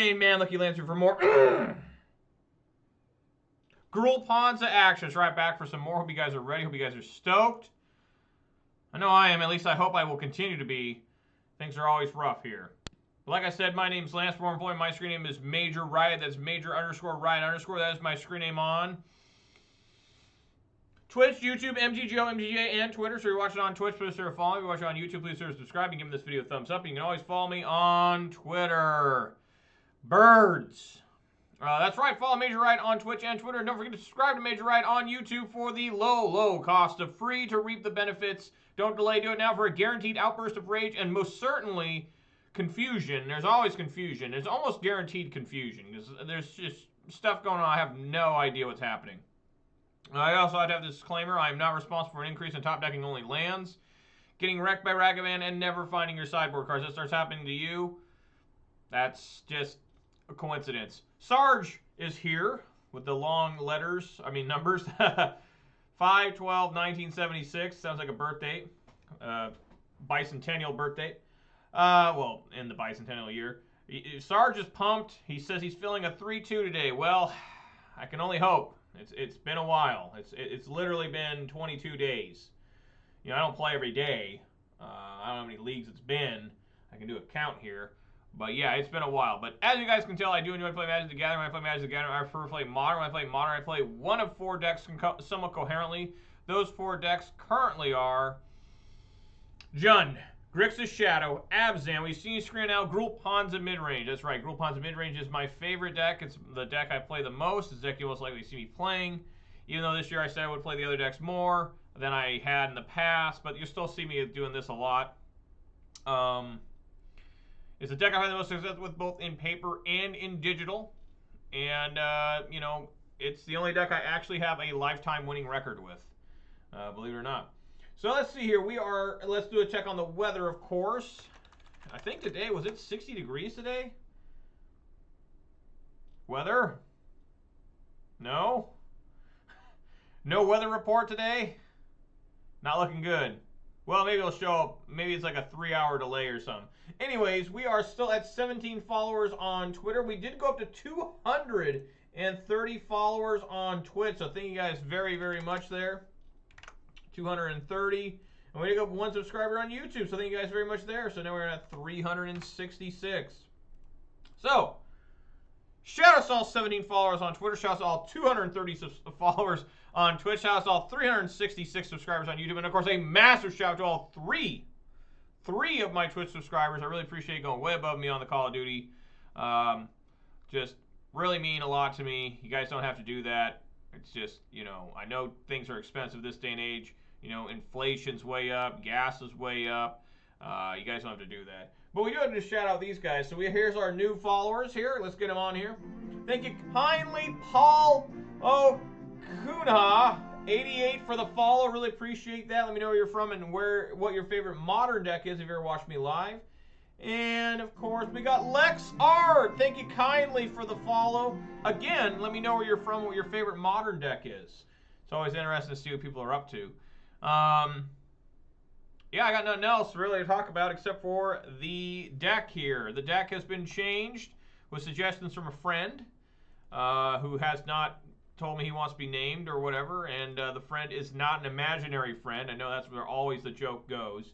main man, Lucky Lancer, for more Gruul Ponza actions. Right back for some more. Hope you guys are ready. Hope you guys are stoked. I know I am. At least I hope I will continue to be. Things are always rough here. But like I said, my name's Lance Warrenboy. My screen name is Major Riot. That's Major_Riot_. That is my screen name on Twitch, YouTube, MTGO, MTGA, and Twitter. So if you're watching on Twitch, please consider following. If you're watching on YouTube, please consider subscribing. Give this video a thumbs up. And you can always follow me on Twitter. Birds. That's right. Follow Major Riot on Twitch and Twitter. And don't forget to subscribe to Major Riot on YouTube for the low cost of free to reap the benefits. Don't delay. Do it now for a guaranteed outburst of rage and most certainly confusion. There's always confusion. There's almost guaranteed confusion. There's just stuff going on. I have no idea what's happening. I also have to have this disclaimer. I am not responsible for an increase in top decking only lands, getting wrecked by Ragavan, and never finding your sideboard cards. That starts happening to you. That's just a coincidence. Sarge is here with the long numbers. 5/12/1976. Sounds like a birth date. Bicentennial birth date. Well, in the bicentennial year. Sarge is pumped. He says he's feeling a 3-2 today. Well, I can only hope. It's been a while. It's literally been 22 days. You know, I don't play every day. I don't know how many leagues it's been. I can do a count here. But yeah, it's been a while. But as you guys can tell, I do enjoy playing Magic the Gathering. When I play Magic the Gathering, I prefer to play Modern. When I play Modern, I play one of 4 decks somewhat coherently. Those 4 decks currently are Jund, Grixis Shadow, Abzan. We've seen screen now, Gruul Ponza Midrange. That's right, Gruul Ponza Midrange is my favorite deck. It's the deck I play the most. It's the deck you most likely see me playing. Even though this year I said I would play the other decks more than I had in the past, but you still see me doing this a lot. It's a deck I've had the most success with both in paper and in digital. And, you know, it's the only deck I actually have a lifetime winning record with, believe it or not. So let's see here. Let's do a check on the weather, of course. I think today, was it 60 degrees today? Weather? No? No weather report today? Not looking good. Well, maybe it'll show up. Maybe it's like a 3-hour delay or something. Anyways, we are still at 17 followers on Twitter. We did go up to 230 followers on Twitch. So thank you guys very, very much there. 230. And we did go up 1 subscriber on YouTube. So thank you guys very much there. So now we're at 366. So, shout out to all 17 followers on Twitter. Shout out to all 230 followers on Twitch. Shout out to all 366 subscribers on YouTube. And, of course, a massive shout out to all three of my Twitch subscribers. I really appreciate you going way above me on the Call of Duty. Just really mean a lot to me. You guys don't have to do that. It's just, you know, I know things are expensive this day and age. You know, inflation's way up. Gas is way up. You guys don't have to do that. But we do have to shout out these guys. So here's our new followers here. Let's get them on here. Thank you kindly, Paul O'Kunha, 88 for the follow. Really appreciate that. Let me know where you're from and what your favorite modern deck is if you ever watched me live. And, of course, we got Lex Ard. Thank you kindly for the follow. Again, let me know where you're from, what your favorite modern deck is. It's always interesting to see what people are up to. Yeah, I got nothing else really to talk about except for the deck here. The deck has been changed with suggestions from a friend who has not told me he wants to be named or whatever. And the friend is not an imaginary friend. I know that's where always the joke goes.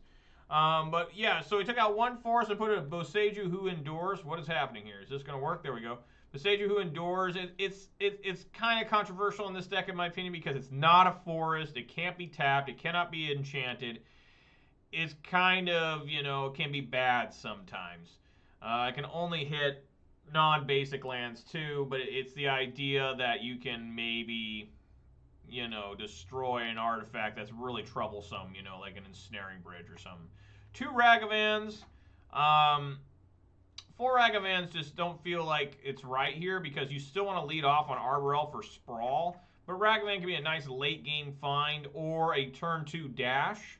But yeah, so we took out 1 force and put a Boseiju Who Endures. What is happening here? Is this going to work? There we go. Boseiju Who Endures. It's kind of controversial in this deck, in my opinion, because it's not a forest. It can't be tapped. It cannot be enchanted. It's kind of, you know, can be bad sometimes. It can only hit non-basic lands too, but it's the idea that you can maybe, you know, destroy an artifact that's really troublesome, you know, like an ensnaring bridge or something. 2 Ragavans. 4 Ragavans just don't feel like it's right here because you still want to lead off on Arborel for Sprawl, but Ragavan can be a nice late game find or a turn 2 dash.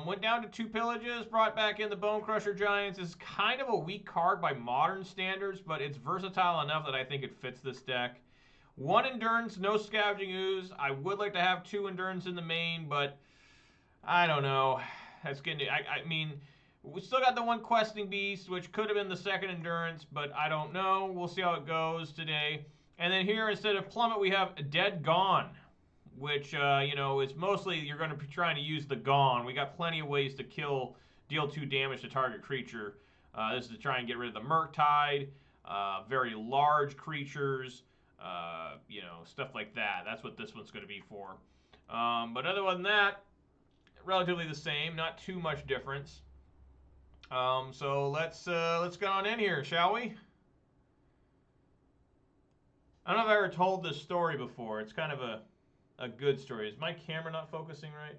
Went down to 2 Pillages, brought back in the Bone Crusher Giants. It's kind of a weak card by modern standards, but it's versatile enough that I think it fits this deck. 1 Endurance, no Scavenging Ooze. I would like to have 2 Endurance in the main, but I don't know. That's getting. I mean, We still got the one questing beast, which could have been the second endurance, but I don't know. We'll see how it goes today. And then here, instead of plummet, we have Dead Gone, which, you know, is mostly you're going to be trying to use the Gone. We got plenty of ways to deal 2 damage to target creature. This is to try and get rid of the Murktide, very large creatures, you know, stuff like that. That's what this one's going to be for. But other than that, relatively the same, not too much difference. So let's get on in here, shall we? I don't know if I ever told this story before. It's kind of a good story. Is my camera not focusing right?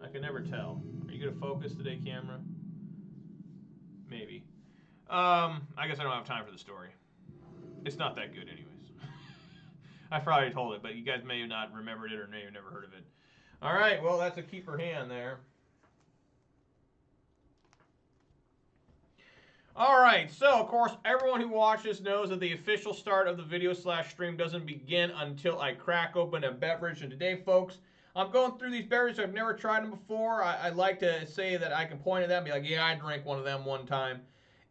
I can never tell. Are you gonna focus today, camera? Maybe. I guess I don't have time for the story. It's not that good, anyways. I probably told it, but you guys may have not remembered it or may have never heard of it. All right, well, that's a keeper hand there. All right, so, of course, everyone who watches knows that the official start of the video/stream doesn't begin until I crack open a beverage. And today, folks, I'm going through these beverages. I've never tried them before. I like to say that I can point at them and be like, yeah, I drank one of them one time.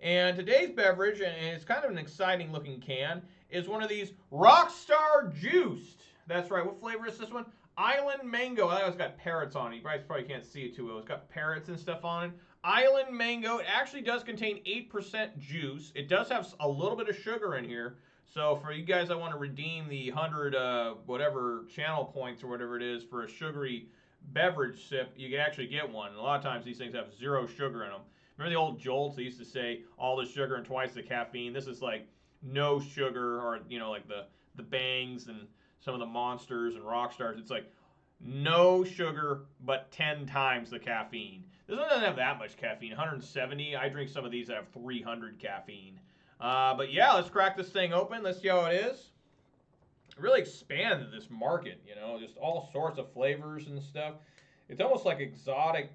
And today's beverage, and it's kind of an exciting looking can, is one of these Rockstar Juiced. That's right. What flavor is this one? Island Mango. I think it's got parrots on it. You guys probably can't see it too well. It's got parrots and stuff on it. Island Mango. It actually does contain 8% juice. It does have a little bit of sugar in here. So for you guys that want to redeem the 100 whatever channel points or whatever it is for a sugary beverage sip, you can actually get one. And a lot of times these things have 0 sugar in them. Remember the old Jolts? They used to say all the sugar and twice the caffeine. This is like no sugar, or you know, like the Bangs and some of the Monsters and Rockstars. It's like no sugar, but 10 times the caffeine. This one doesn't have that much caffeine, 170. I drink some of these that have 300 caffeine. But yeah, let's crack this thing open. Let's see how it is. It really expanded this market, you know, just all sorts of flavors and stuff. It's almost like exotic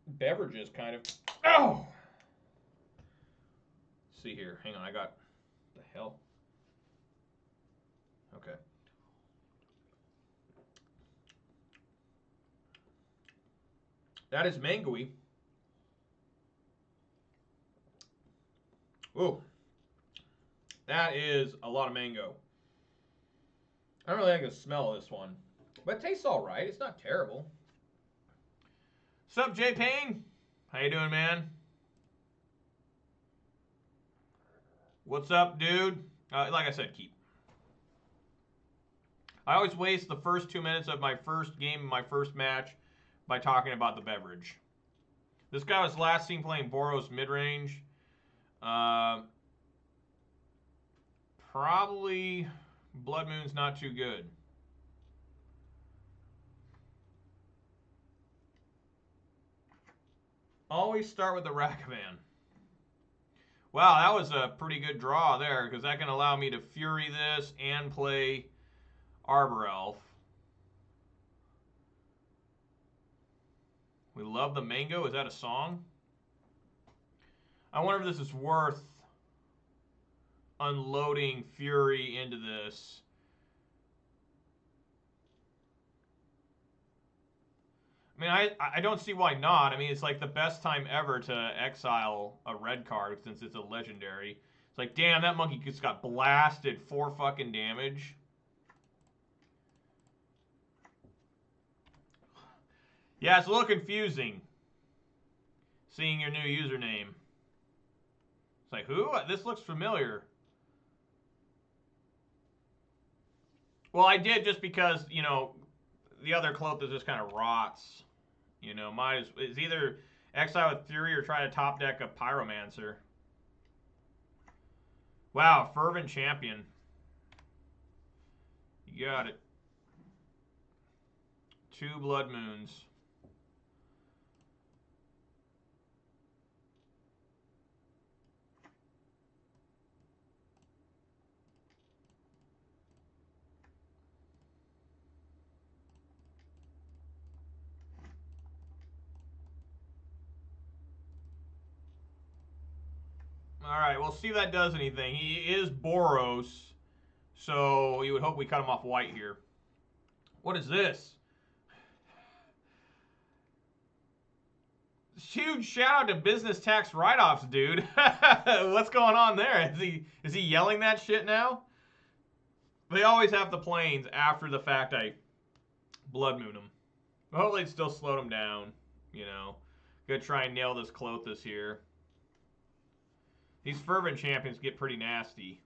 beverages, kind of. Oh! Let's see here. Hang on, I got... the hell? Okay. That is mango-y. Ooh. That is a lot of mango. I don't really like the smell of this one. But it tastes alright. It's not terrible. What's up, J Payne? How you doing, man? What's up, dude? Like I said, keep. I always waste the first 2 minutes of my first game, my first match, by talking about the beverage. This guy was last seen playing Boros Midrange. Probably Blood Moon's not too good. Always start with the Ragavan. Wow, that was a pretty good draw there, because that can allow me to Fury this and play Arbor Elf. We love the mango. Is that a song? I wonder if this is worth unloading Fury into this. I mean, I don't see why not. I mean, it's like the best time ever to exile a red card since it's a legendary. It's like, damn, that monkey just got blasted 4 fucking damage. Yeah, it's a little confusing seeing your new username. It's like, who? This looks familiar. Well, I did just because, you know, the other Clothes just kind of rots. You know, mine is either exile with Fury or try to top deck a Pyromancer. Wow, Fervent Champion. You got it. 2 Blood Moons. Alright, we'll see if that does anything. He is Boros, so you would hope we cut him off white here. What is this? huge shout out to business tax write-offs, dude. What's going on there? Is he yelling that shit now? They always have the planes after the fact. I blood moon them. Hopefully it still slowed them down. You know, gonna try and nail this Clothis here. These fervent champions get pretty nasty.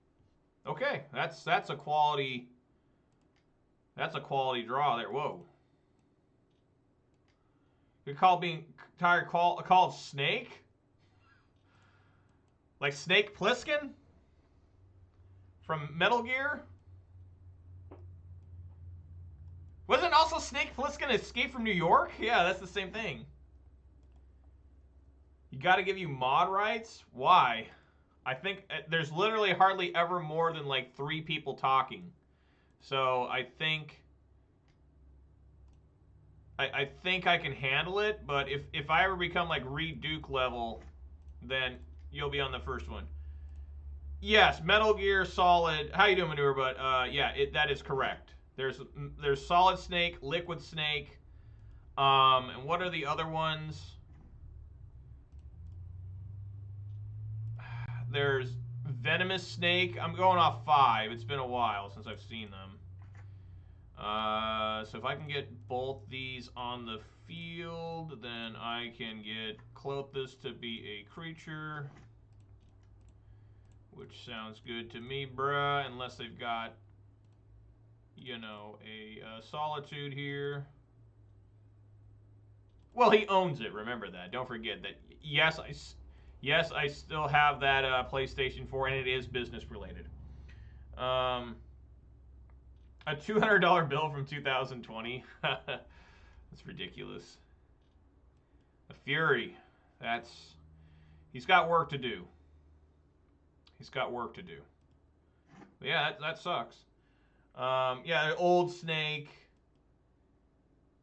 Okay, that's a quality. That's a quality draw there. Whoa. You call being tired called Snake? Like Snake Plissken? From Metal Gear? Wasn't also Snake Plissken Escape from New York? Yeah, that's the same thing. You gotta give you mod rights? Why? I think there's literally hardly ever more than like 3 people talking. So I think I can handle it, but if I ever become like Reed Duke level, then you'll be on the first one. Yes, Metal Gear Solid. How you doing, Manure? But yeah, that is correct. There's Solid Snake, Liquid Snake, and what are the other ones? There's Venomous Snake. I'm going off 5. It's been a while since I've seen them. So if I can get both these on the field, then I can get Clothis to be a creature. Which sounds good to me, bruh. Unless they've got, you know, a Solitude here. Well, he owns it. Remember that. Don't forget that. Yes, I still have that PlayStation 4, and it is business related. A $200 bill from 2020. That's ridiculous. A Fury. He's got work to do. He's got work to do. But yeah, that sucks. Yeah, Old Snake.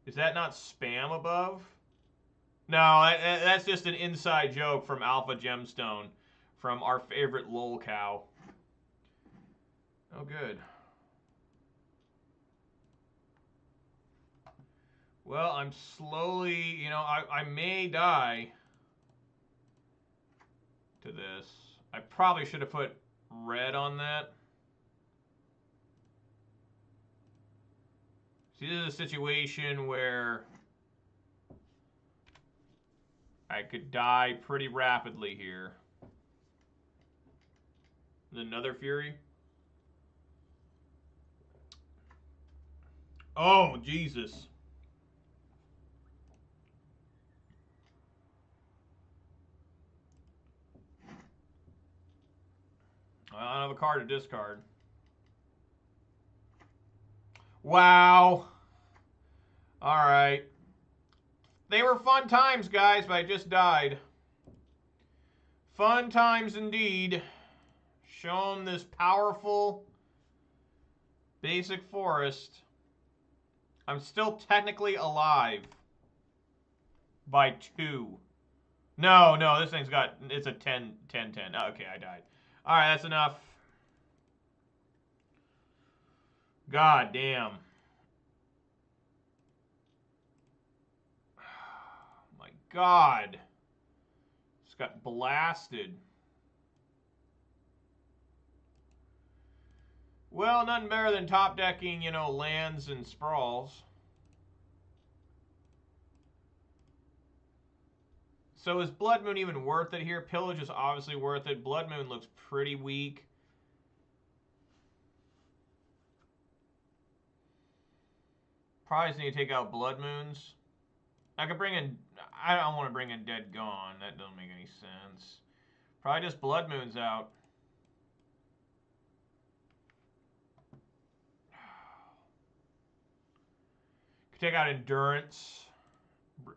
Is that not spam above? No, that's just an inside joke from Alpha Gemstone, from our favorite lol cow. Oh, good. Well, I'm slowly, you know, I may die to this. I probably should have put red on that. See, this is a situation where I could die pretty rapidly here. Another Fury? Oh, Jesus. I don't have a card to discard. Wow. All right. They were fun times, guys, but I just died. Fun times indeed. Show them this powerful basic forest. I'm still technically alive by 2. No, this thing's got, it's a 10. Oh, okay, I died. All right, that's enough. God damn. My God. Just got blasted. Well, nothing better than top decking, you know, lands and sprawls. So is Blood Moon even worth it here? Pillage is obviously worth it. Blood Moon looks pretty weak. Probably just need to take out Blood Moons. I could bring in... I don't want to bring in Dead Gone. That doesn't make any sense. Probably just Blood Moons out. Could take out Endurance.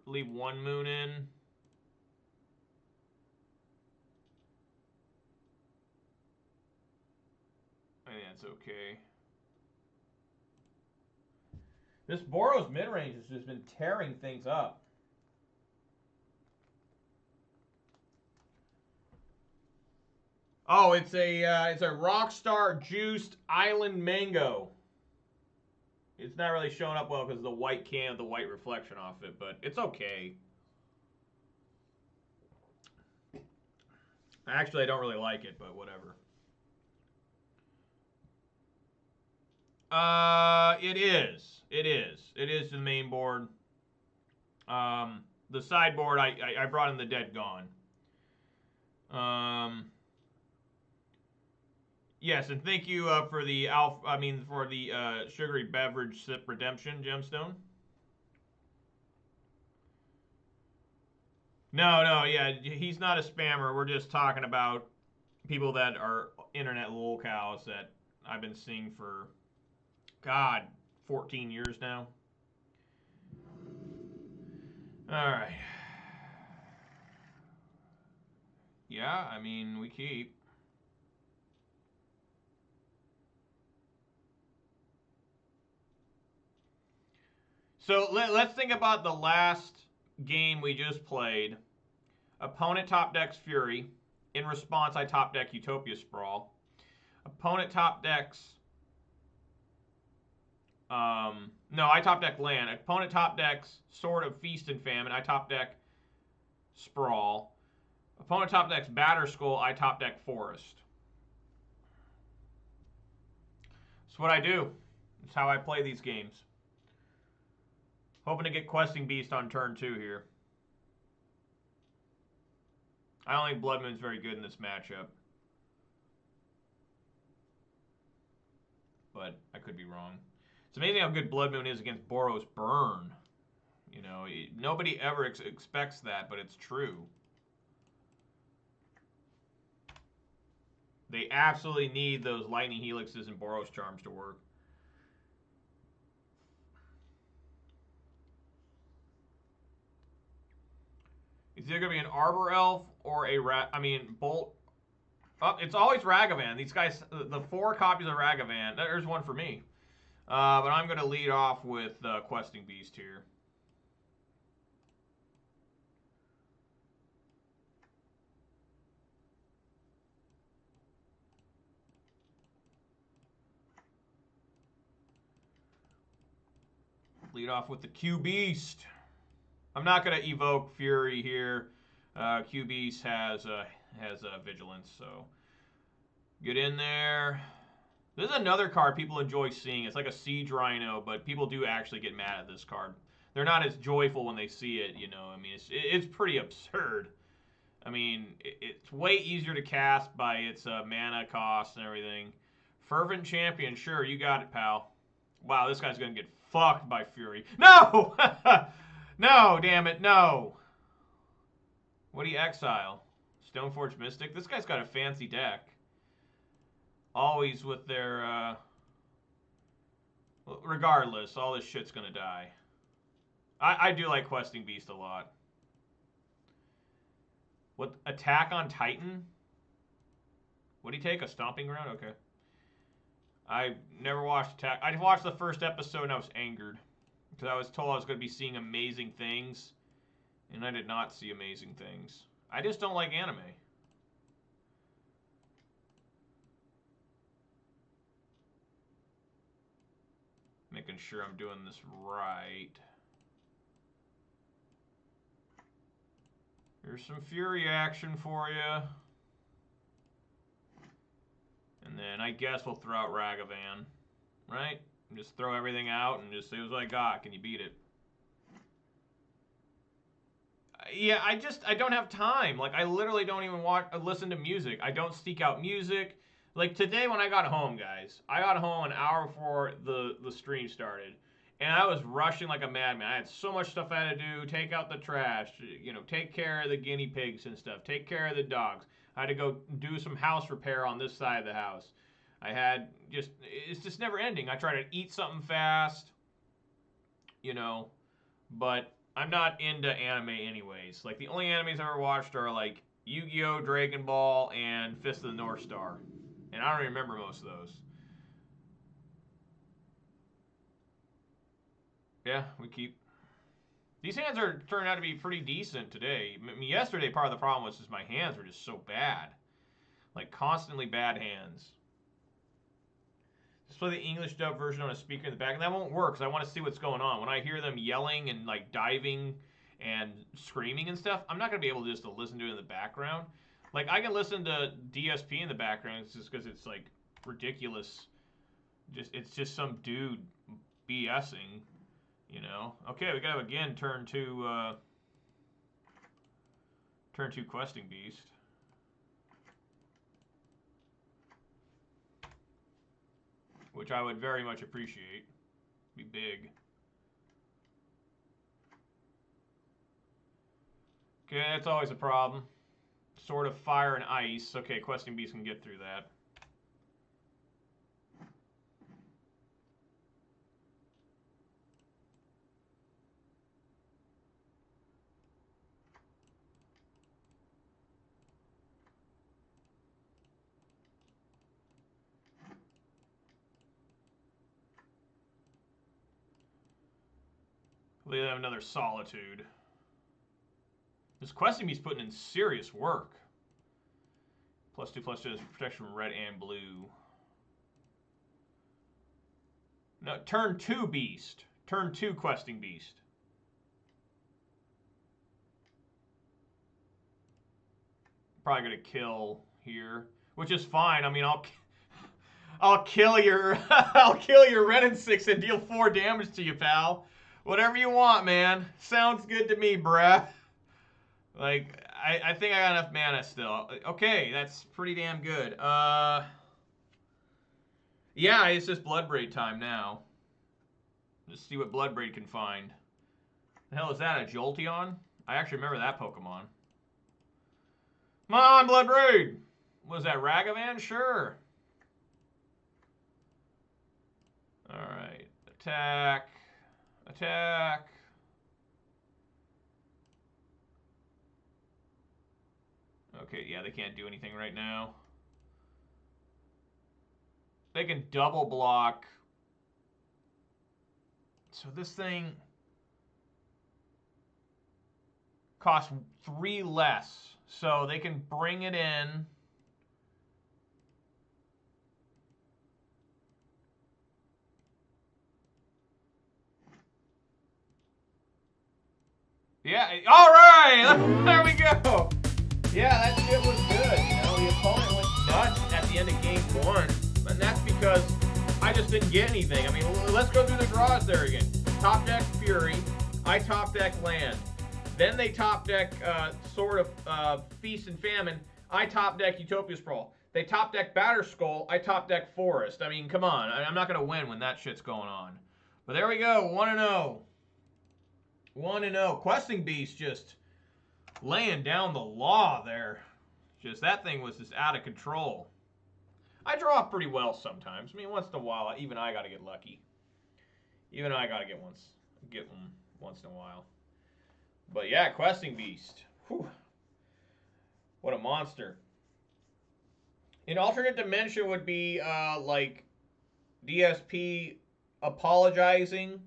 Leave 1 moon in. I think that's okay. This Boros midrange has just been tearing things up. Oh, it's a Rockstar Juiced Island Mango. It's not really showing up well because of the white can with the white reflection off it, but it's okay. Actually, I don't really like it, but whatever. It is. It is. It is the main board. The sideboard, I brought in the Dead Gone. Yes, and thank you for the sugary beverage sip redemption gemstone. No, yeah, he's not a spammer. We're just talking about people that are internet lolcows that I've been seeing for, God, 14 years now. All right. Yeah, I mean, we keep. So let's think about the last game we just played. Opponent top decks Fury. In response, I top deck Utopia Sprawl. Opponent top decks. No, I top deck land. Opponent top decks Sword of Feast and Famine. I top deck Sprawl. Opponent top decks Batterskull. I top deck Forest. That's what I do. That's how I play these games. Hoping to get Questing Beast on turn 2 here. I don't think Blood Moon's very good in this matchup. But I could be wrong. It's amazing how good Blood Moon is against Boros Burn. You know, nobody ever expects that, but it's true. They absolutely need those Lightning Helixes and Boros Charms to work. It's either going to be an Arbor Elf or a Bolt. Oh, it's always Ragavan. These guys, the 4 copies of Ragavan. There's one for me. But I'm going to lead off with Questing Beast here. Lead off with the Q Beast. I'm not going to evoke Fury here. Q Beast has Vigilance, so get in there. This is another card people enjoy seeing. It's like a Siege Rhino, but people do actually get mad at this card. They're not as joyful when they see it, you know. I mean, it's pretty absurd. I mean, it's way easier to cast by its mana cost and everything. Fervent Champion, sure, you got it, pal. Wow, this guy's going to get fucked by Fury. No! No, damn it, no. What do you exile? Stoneforge Mystic? This guy's got a fancy deck. Always with their, regardless, all this shit's gonna die. I do like Questing Beast a lot. What, Attack on Titan? What'd he take, a Stomping Ground? Okay. I never watched Attack. I watched the first episode and I was angered. Because I was told I was going to be seeing amazing things. And I did not see amazing things. I just don't like anime. Making sure I'm doing this right. Here's some Fury action for you. And then I guess we'll throw out Ragavan. Right? Just throw everything out and just say, what I got. Can you beat it? Yeah, I don't have time. Like, I literally don't even listen to music. I don't seek out music. Like, today when I got home, guys, I got home an hour before the stream started. And I was rushing like a madman. I had so much stuff I had to do. Take out the trash. You know, take care of the guinea pigs and stuff. Take care of the dogs. I had to go do some house repair on this side of the house. I had it's just never ending. I try to eat something fast, you know, but I'm not into anime anyways. Like, the only animes I've ever watched are, like, Yu-Gi-Oh!, Dragon Ball, and Fist of the North Star. And I don't remember most of those. Yeah, we keep. These hands are turning out to be pretty decent today. I mean, yesterday, part of the problem was just my hands were just so bad. Like, constantly bad hands. Just play the English dub version on a speaker in the back. And that won't work because I want to see what's going on. When I hear them yelling and, like, diving and screaming and stuff, I'm not going to be able just to listen to it in the background. Like, I can listen to DSP in the background just because it's, like, ridiculous. It's just some dude BSing, you know. Okay, we got, again, turn 2 Questing Beast. Which I would very much appreciate. Be big. Okay, that's always a problem. Sword of Fire and Ice. Okay, Questing Beast can get through that. They have another Solitude. This Questing Beast putting in serious work. +2/+2 protection from red and blue. No, turn 2 Beast. Turn 2 Questing Beast. Probably gonna kill here, which is fine. I mean, I'll kill your I'll kill your red and 6 and deal 4 damage to you, pal. Whatever you want, man. Sounds good to me, bruh. Like, I think I got enough mana still. Okay, that's pretty damn good. Yeah, it's just Bloodbraid time now. Let's see what Bloodbraid can find. The hell is that, a Jolteon? I actually remember that Pokemon. Come on, Bloodbraid! Was that Ragavan? Sure. Alright. Attack. Attack. Okay, yeah, they can't do anything right now. They can double block. So this thing costs 3 less. So they can bring it in. Yeah, all right, there we go. Yeah, that shit was good. You know, the opponent went nuts at the end of game 1, and that's because I just didn't get anything. I mean, let's go through the draws there again. Top deck Fury, I top deck Land. Then they top deck Sword of Feast and Famine. I top deck Utopia Sprawl. They top deck Batterskull. I top deck Forest. I mean, come on. I'm not going to win when that shit's going on. But there we go. 1-0. 1-0. Questing Beast just laying down the law there. Just that thing was just out of control. I draw pretty well sometimes. I mean, once in a while, even I got to get lucky. Even I got to get one once in a while. But yeah, Questing Beast. Whew. What a monster. An alternate dimension would be like DSP apologizing,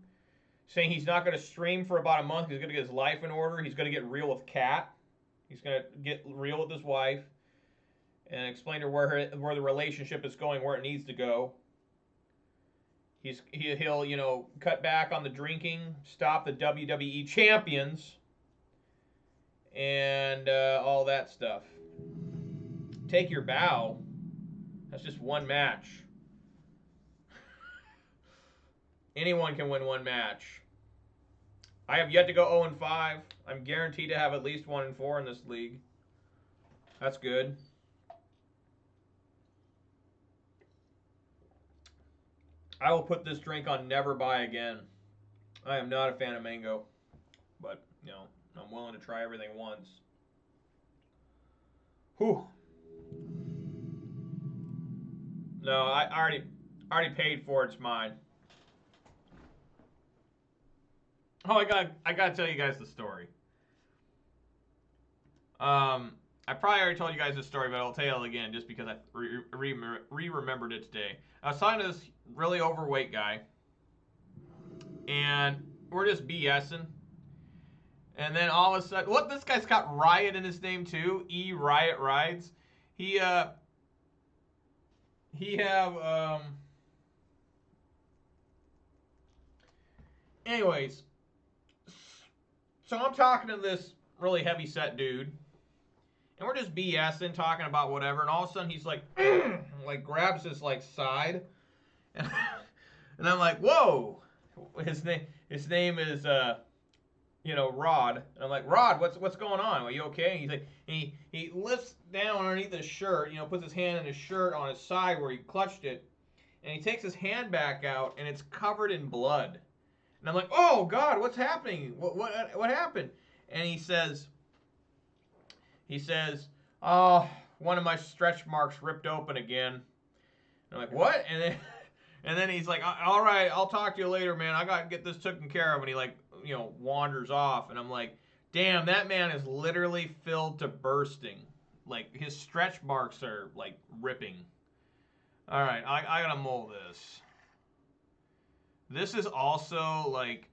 saying he's not going to stream for about a month. He's going to get his life in order. He's going to get real with Kat. He's going to get real with his wife and explain to her where the relationship is going, where it needs to go. He'll, you know, cut back on the drinking, stop the WWE champions, and all that stuff. Take your bow. That's just one match. Anyone can win one match. I have yet to go 0-5. I'm guaranteed to have at least 1-4 in this league. That's good. I will put this drink on never buy again. I am not a fan of mango, but, you know, I'm willing to try everything once. Whew. No, I already paid for it. It's mine. Oh, I gotta tell you guys the story. I probably already told you guys this story, but I'll tell it again just because I remembered it today. I was talking to this really overweight guy, and we're just BSing. And then all of a sudden, what, this guy's got Riot in his name too. Riot Rides. Anyways, so I'm talking to this really heavy set dude, and we're just BSing, talking about whatever, and all of a sudden he's like, like grabs his like side, and, and I'm like, whoa, his name is Rod. And I'm like, Rod, what's going on? Are you okay? And he's like, he lifts down underneath his shirt, puts his hand in his shirt on his side where he clutched it, and he takes his hand back out, and it's covered in blood. And I'm like, oh God, what's happening? What happened? And he says, oh, one of my stretch marks ripped open again. And I'm like, what? And then he's like, all right, I'll talk to you later, man. I got to get this taken care of. And he like, wanders off. And I'm like, damn, that man is literally filled to bursting. Like his stretch marks are like ripping. All right, I gotta mull this. This is also like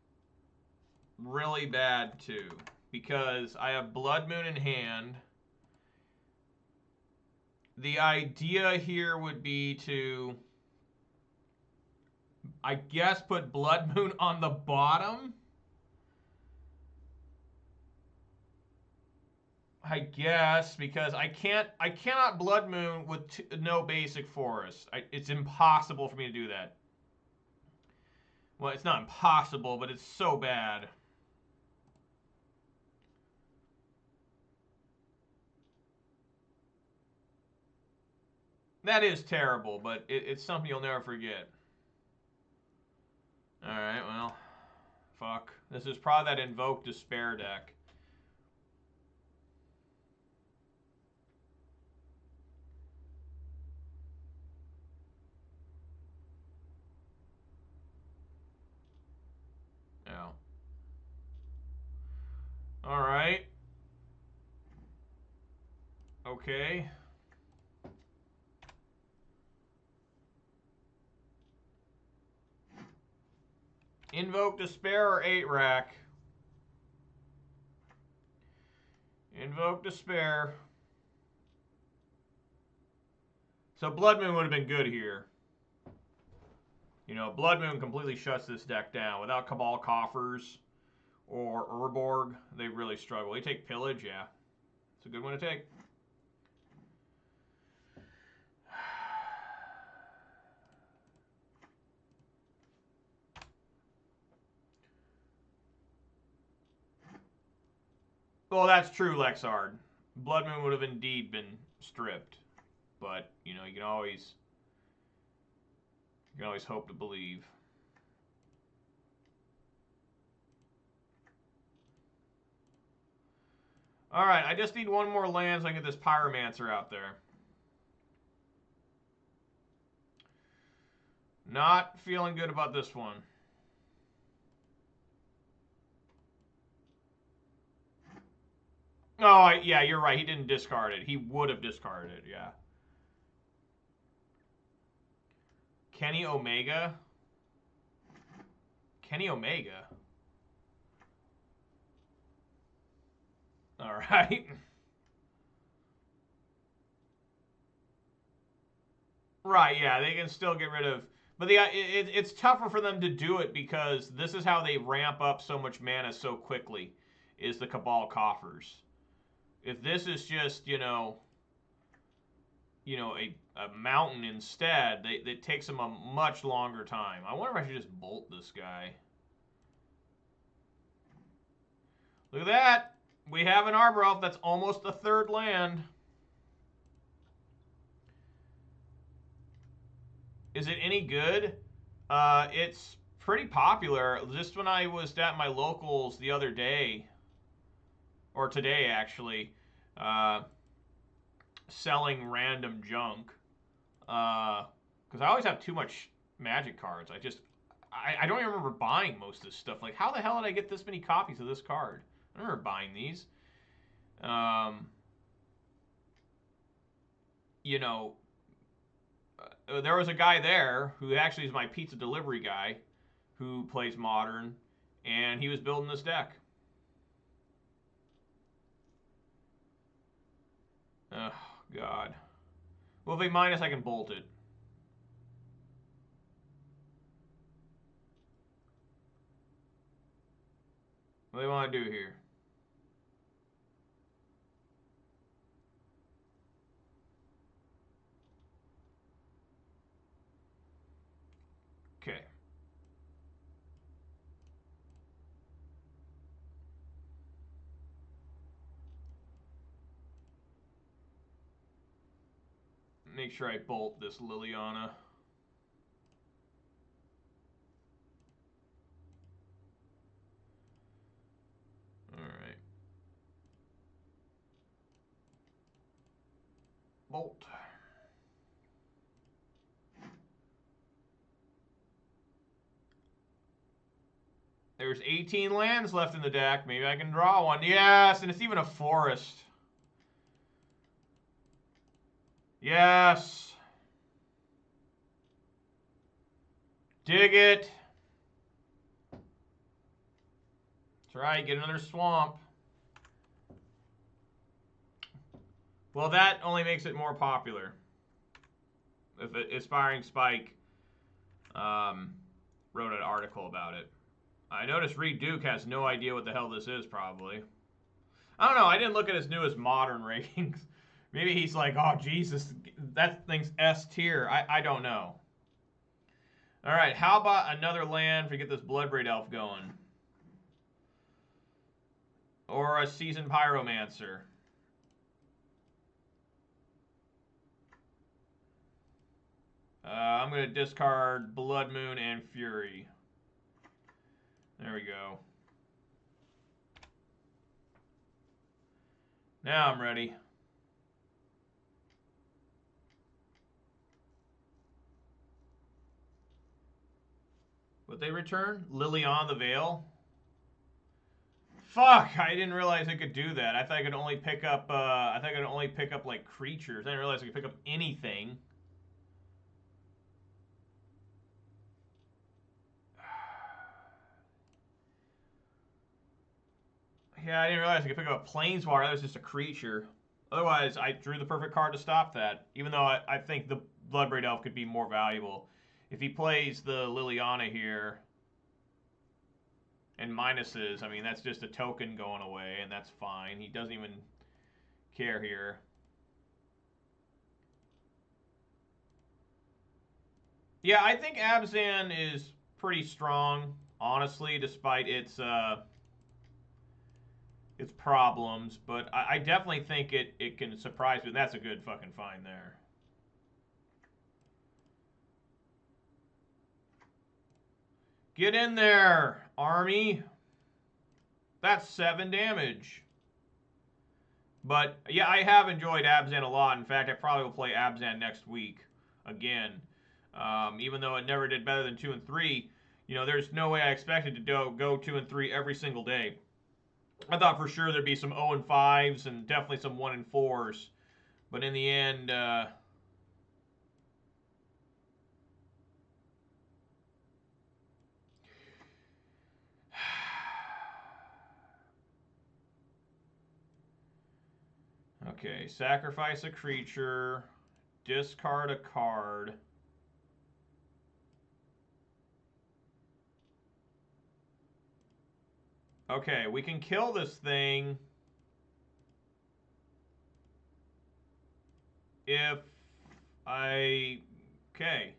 really bad too, because I have Blood Moon in hand. The idea here would be to, I guess, put Blood Moon on the bottom. I guess, because I cannot Blood Moon with no basic forest. It's impossible for me to do that. Well, it's not impossible, but it's so bad. That is terrible, but it's something you'll never forget. Alright, well, fuck. This is probably that Invoke Despair deck. Yeah. Alright. Okay. Invoke Despair or 8-rack? Invoke Despair. So Blood Moon would have been good here. Blood Moon completely shuts this deck down. Without Cabal Coffers or Urborg, they really struggle. They take Pillage, yeah. It's a good one to take. Well, that's true, Lexard. Blood Moon would have indeed been stripped. But, you can always hope to believe. Alright, I just need one more land so I can get this Pyromancer out there. Not feeling good about this one. Oh, yeah, you're right. He didn't discard it. He would have discarded it, yeah. Kenny Omega? Kenny Omega? All right. Right, yeah, they can still get rid of... But it's tougher for them to do it because this is how they ramp up so much mana so quickly, is the Cabal Coffers. If this is just, a mountain instead, it takes them a much longer time. I wonder if I should just bolt this guy. Look at that. We have an Arbor Elf that's almost a third land. Is it any good? It's pretty popular. Just when I was at my locals the other day, or today actually, selling random junk. Because I always have too much Magic cards. I don't even remember buying most of this stuff. Like, how the hell did I get this many copies of this card? I don't remember buying these. There was a guy there who actually is my pizza delivery guy who plays Modern, and he was building this deck. Oh, God. Well, if they minus, I can bolt it. What do they want to do here? make sure I bolt this Liliana. Alright. Bolt. There's 18 lands left in the deck. Maybe I can draw one. Yes, and it's even a forest. Yes. Dig it. That's right, get another swamp. Well, that only makes it more popular. If Aspiring Spike wrote an article about it. I noticed Reed Duke has no idea what the hell this is, probably. I don't know. I didn't look at his newest modern ratings. Maybe he's like, oh, Jesus, that thing's S tier. I don't know. All right, how about another land to get this Bloodbraid Elf going? Or a Seasoned Pyromancer. I'm going to discard Blood Moon and Fury. There we go. Now I'm ready. What they return? Liliana the Veil. Fuck! I didn't realize I could do that. I thought I could only pick up. I thought I could only pick up like creatures. I didn't realize I could pick up anything. Yeah, I didn't realize I could pick up a Planeswalker. That was just a creature. Otherwise, I drew the perfect card to stop that. Even though I think the Bloodbraid Elf could be more valuable. If he plays the Liliana here and minuses, I mean, that's just a token going away, and that's fine. He doesn't even care here. Yeah, I think Abzan is pretty strong, honestly, despite its problems. But I definitely think it can surprise me. That's a good fucking find there. Get in there, army. That's 7 damage. But, yeah, I have enjoyed Abzan a lot. In fact, I probably will play Abzan next week again. Even though it never did better than 2 and 3, you know, there's no way I expected to go 2 and 3 every single day. I thought for sure there'd be some 0 and 5s and definitely some 1 and 4s. But in the end, okay, sacrifice a creature, discard a card. Okay, we can kill this thing if okay.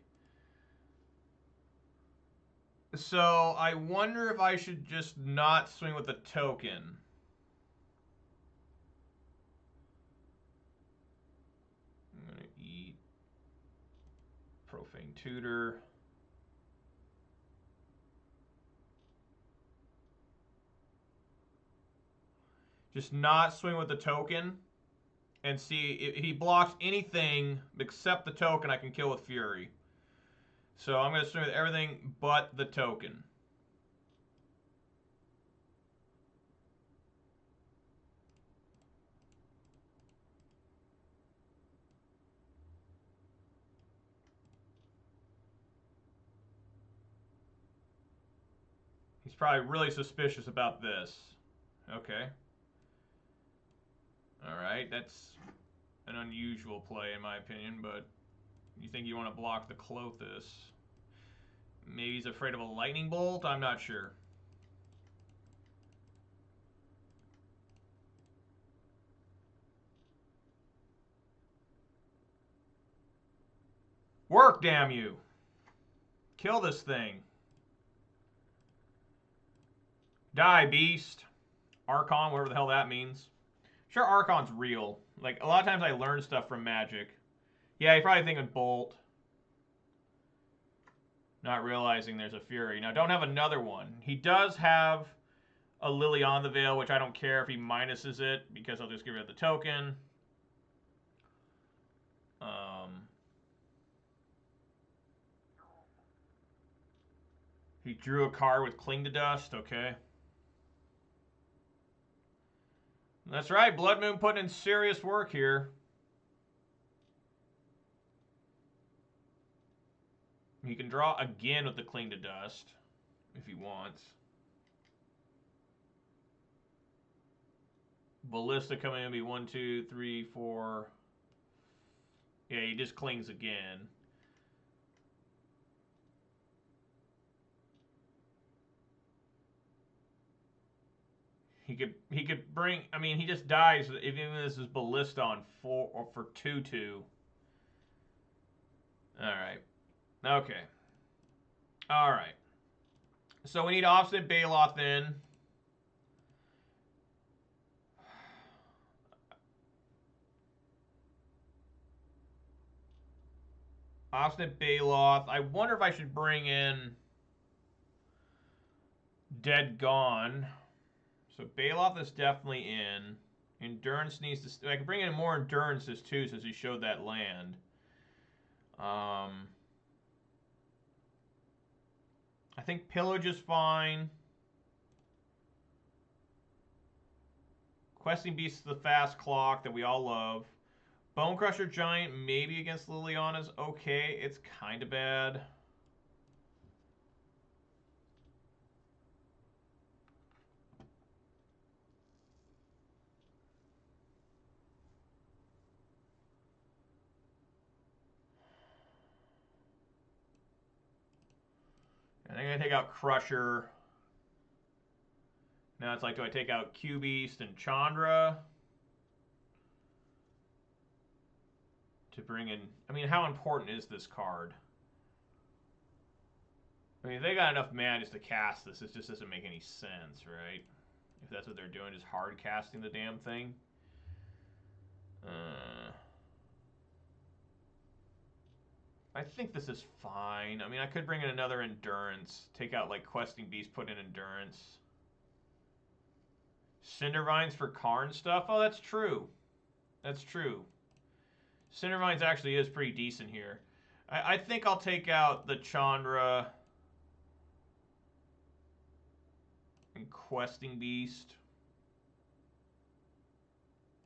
So I wonder if I should just not swing with the token. I'm going to eat Profane Tutor. Just not swing with the token and see if he blocks anything except the token I can kill with Fury. So I'm going to swing with everything but the token. He's probably really suspicious about this. Okay. Alright, that's an unusual play in my opinion, but you think you want to block the Klothys. Maybe he's afraid of a lightning bolt? I'm not sure. Work, damn you! Kill this thing. Die, beast. Archon, whatever the hell that means. Sure, Archon's real. Like, a lot of times I learn stuff from Magic. Yeah, you're probably thinking Bolt. Not realizing there's a Fury. Now, don't have another one. He does have a Lily on the Veil, which I don't care if he minuses it, because I'll just give it the token. He drew a card with Cling to Dust. Okay. That's right. Blood Moon putting in serious work here. He can draw again with the Cling to Dust if he wants. Ballista coming in, be 1, 2, 3, 4. Yeah, he just clings again. He could bring. I mean, he just dies if even this is Ballista on 4 or for 2/2. All right. Okay. All right. So we need Obstinate Baloth in. Obstinate Baloth. I wonder if I should bring in Dead Gone. So Baloth is definitely in. Endurance needs to... I can bring in more Endurances too, since he showed that land. I think Pillage is fine. Questing Beast is the fast clock that we all love. Bonecrusher Giant, maybe against Liliana's okay. It's kind of bad. I think I take out Crusher. Now it's like, do I take out Q-Beast and Chandra? To bring in... I mean, how important is this card? I mean, if they got enough mana just to cast this, it just doesn't make any sense, right? If that's what they're doing, just hard casting the damn thing. I think this is fine. I mean, I could bring in another Endurance. Take out, like, Questing Beast, put in Endurance. Cindervines for Karn stuff? Oh, that's true. That's true. Cindervines actually is pretty decent here. I think I'll take out the Chandra and Questing Beast.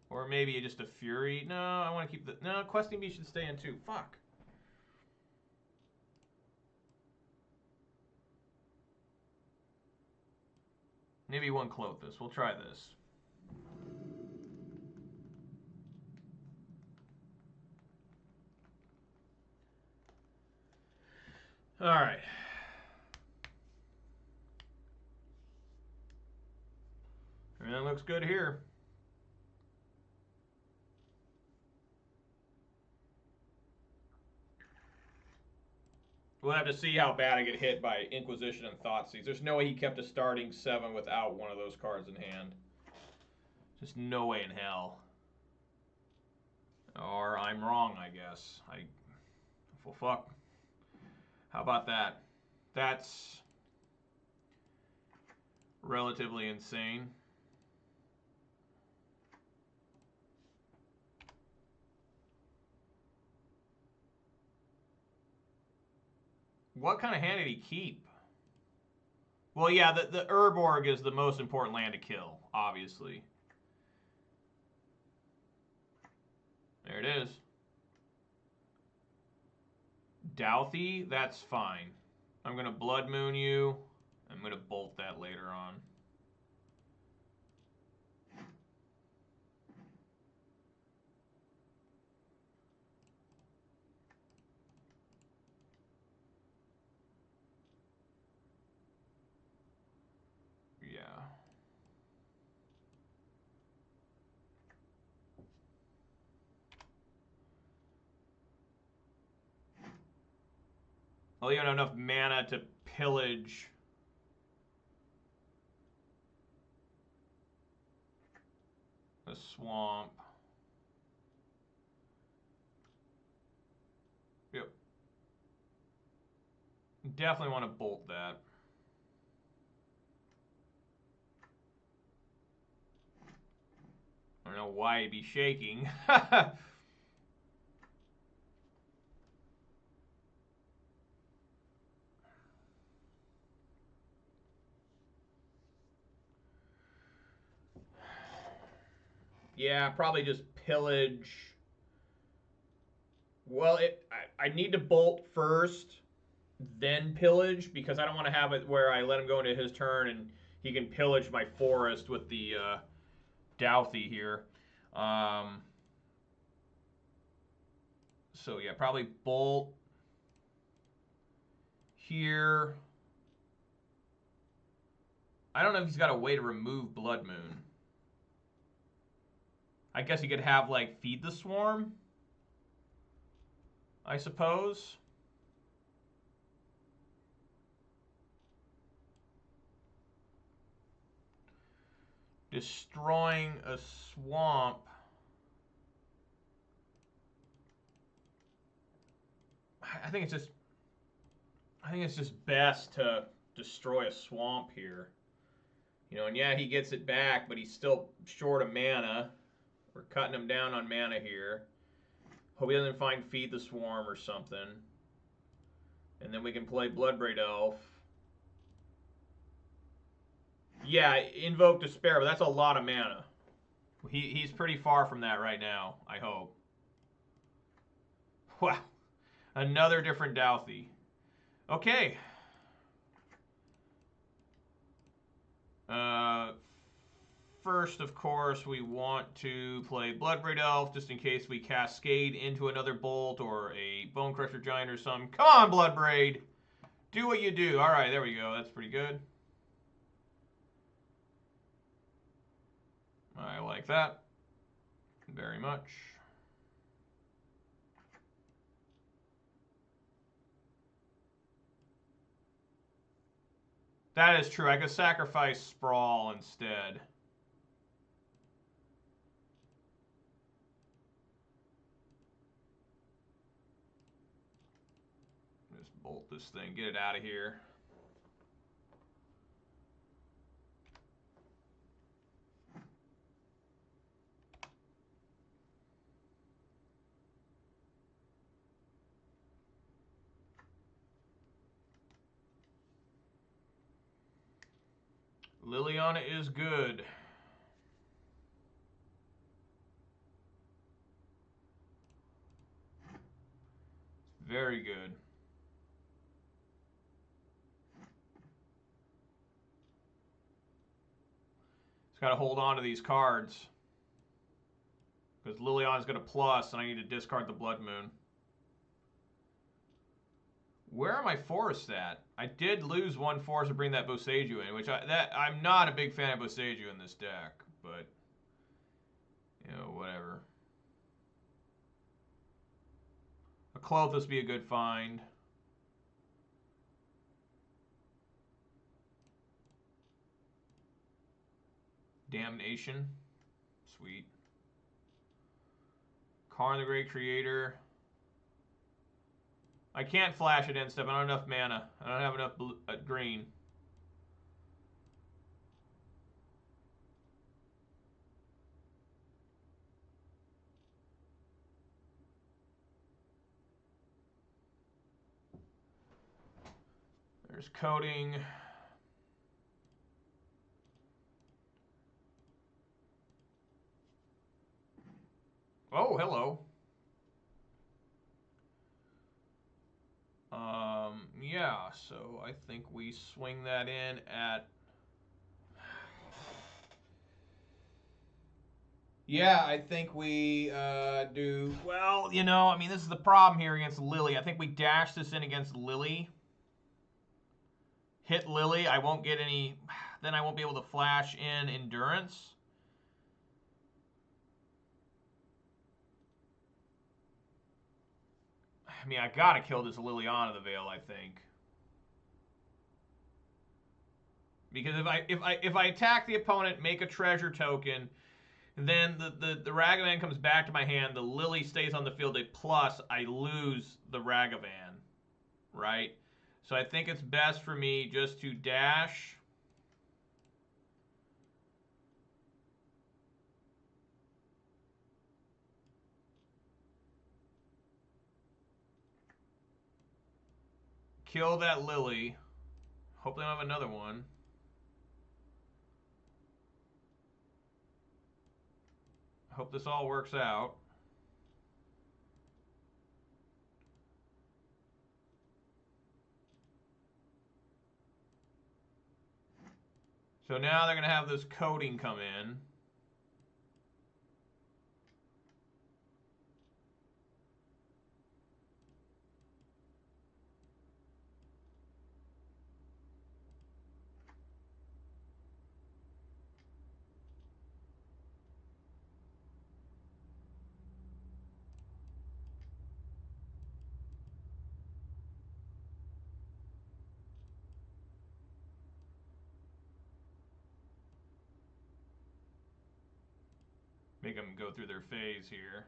Or maybe just a Fury. No, I want to keep the... No, Questing Beast should stay in too. Fuck. Maybe one Clothis. We'll try this. All right. Everything looks good here. We'll have to see how bad I get hit by Inquisition and Thoughtseize. There's no way he kept a starting 7 without one of those cards in hand. Just no way in hell. Or I'm wrong, I guess. Well, fuck. How about that? That's relatively insane. What kind of hand did he keep? Well, yeah, the Urborg is the most important land to kill, obviously. There it is. Douthie, that's fine. I'm going to Blood Moon you. I'm going to bolt that later on. Yeah. Well, you don't have enough mana to pillage the swamp. Definitely want to bolt that. I don't know why he'd be shaking. Yeah, probably just pillage. Well, I need to bolt first, then pillage, because I don't want to have it where I let him go into his turn and he can pillage my forest with the Douthie here. So yeah, probably bolt here. I don't know if he's got a way to remove Blood Moon. I guess he could have, like, Feed the Swarm, I suppose. Destroying a swamp. I think it's just best to destroy a swamp here. You know, and yeah, he gets it back, but he's still short of mana. We're cutting him down on mana here. Hope he doesn't find Feed the Swarm or something. And then we can play Bloodbraid Elf. Yeah, Invoke Despair, but that's a lot of mana. He's pretty far from that right now, I hope. Wow. Another different Douthie. Okay. First, of course, we want to play Bloodbraid Elf, just in case we cascade into another Bolt or a Bone Crusher Giant or something. Come on, Bloodbraid! Do what you do. Alright, there we go. That's pretty good. I like that very much. That is true. I could sacrifice Sprawl instead. Just bolt this thing. Get it out of here. Liliana is good. Very good. Just got to hold on to these cards. Because Liliana's got a plus, and I need to discard the Blood Moon. Where are my forests at? I did lose one forest to bring that Boseiju in, which I'm not a big fan of Boseiju in this deck, but you know, whatever. A Klothys would be a good find. Damnation. Sweet. Karn the Great Creator. I can't flash it in step. I don't have enough mana. I don't have enough blue, green. There's coding. Oh, hello. Yeah, so I think we swing that in at... Yeah, I think we do... Well, you know, I mean, this is the problem here against Lily. I think we dash this in against Lily. Hit Lily. I won't get any... Then I won't be able to flash in Endurance. I mean, I gotta kill this Liliana the Veil, I think. Because if I attack the opponent, make a treasure token, then the Ragavan comes back to my hand, the Lily stays on the field a plus, I lose the Ragavan, right? So I think it's best for me just to dash. Kill that Lily. Hopefully I don't have another one. Hope this all works out. So now they're going to have this coding come in. Make them go through their phase here.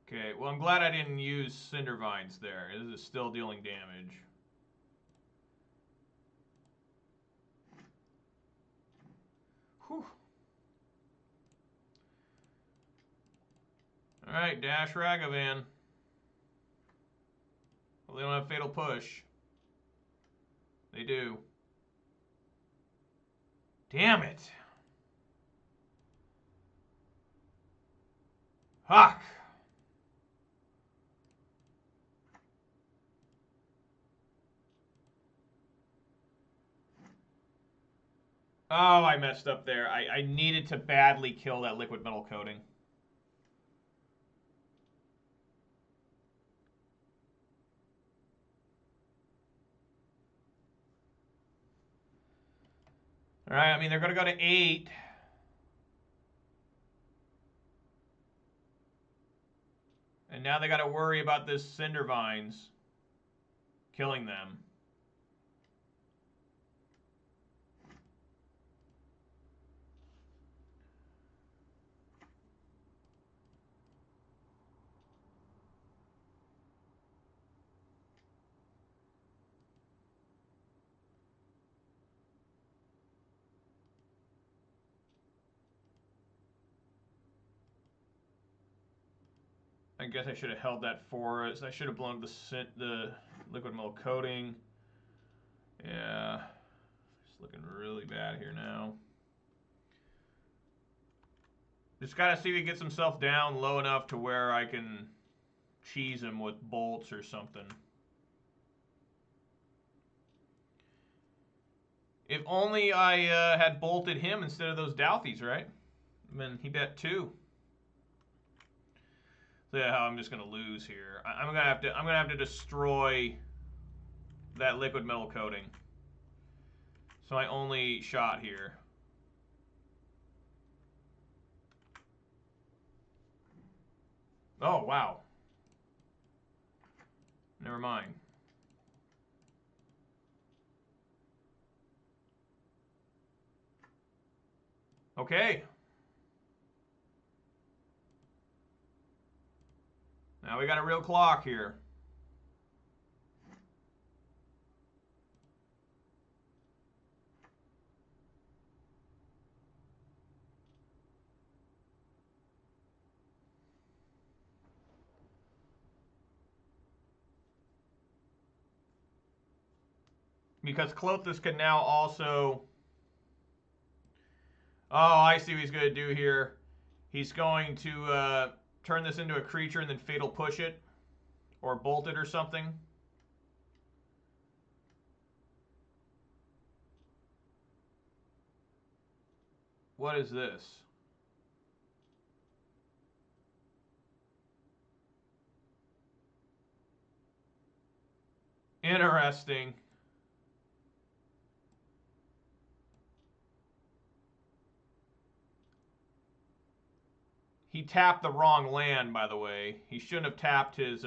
Okay, well I'm glad I didn't use Cinder Vines there. This is still dealing damage. Whew. Alright, dash Ragavan. Well, they don't have Fatal Push. They do. Damn it! Fuck! Oh, I messed up there. I needed to badly kill that liquid metal coating. Alright, I mean, they're going to go to 8. And now they got to worry about this Cinder Vines killing them. I guess I should have held that forest. I should have blown the liquid metal coating. Yeah, it's looking really bad here now. Just gotta see if he gets himself down low enough to where I can cheese him with bolts or something. If only I had bolted him instead of those Douthies, right? I mean, he bet 2. So yeah, I'm just gonna lose here. I'm gonna have to destroy that liquid metal coating. So my only shot here. Oh wow. Never mind. Okay. Now we got a real clock here. Because Klothys can now also... Oh, I see what he's going to do here. He's going to turn this into a creature and then Fatal Push it. Or bolt it or something. What is this? Interesting. He tapped the wrong land, by the way. He shouldn't have tapped his,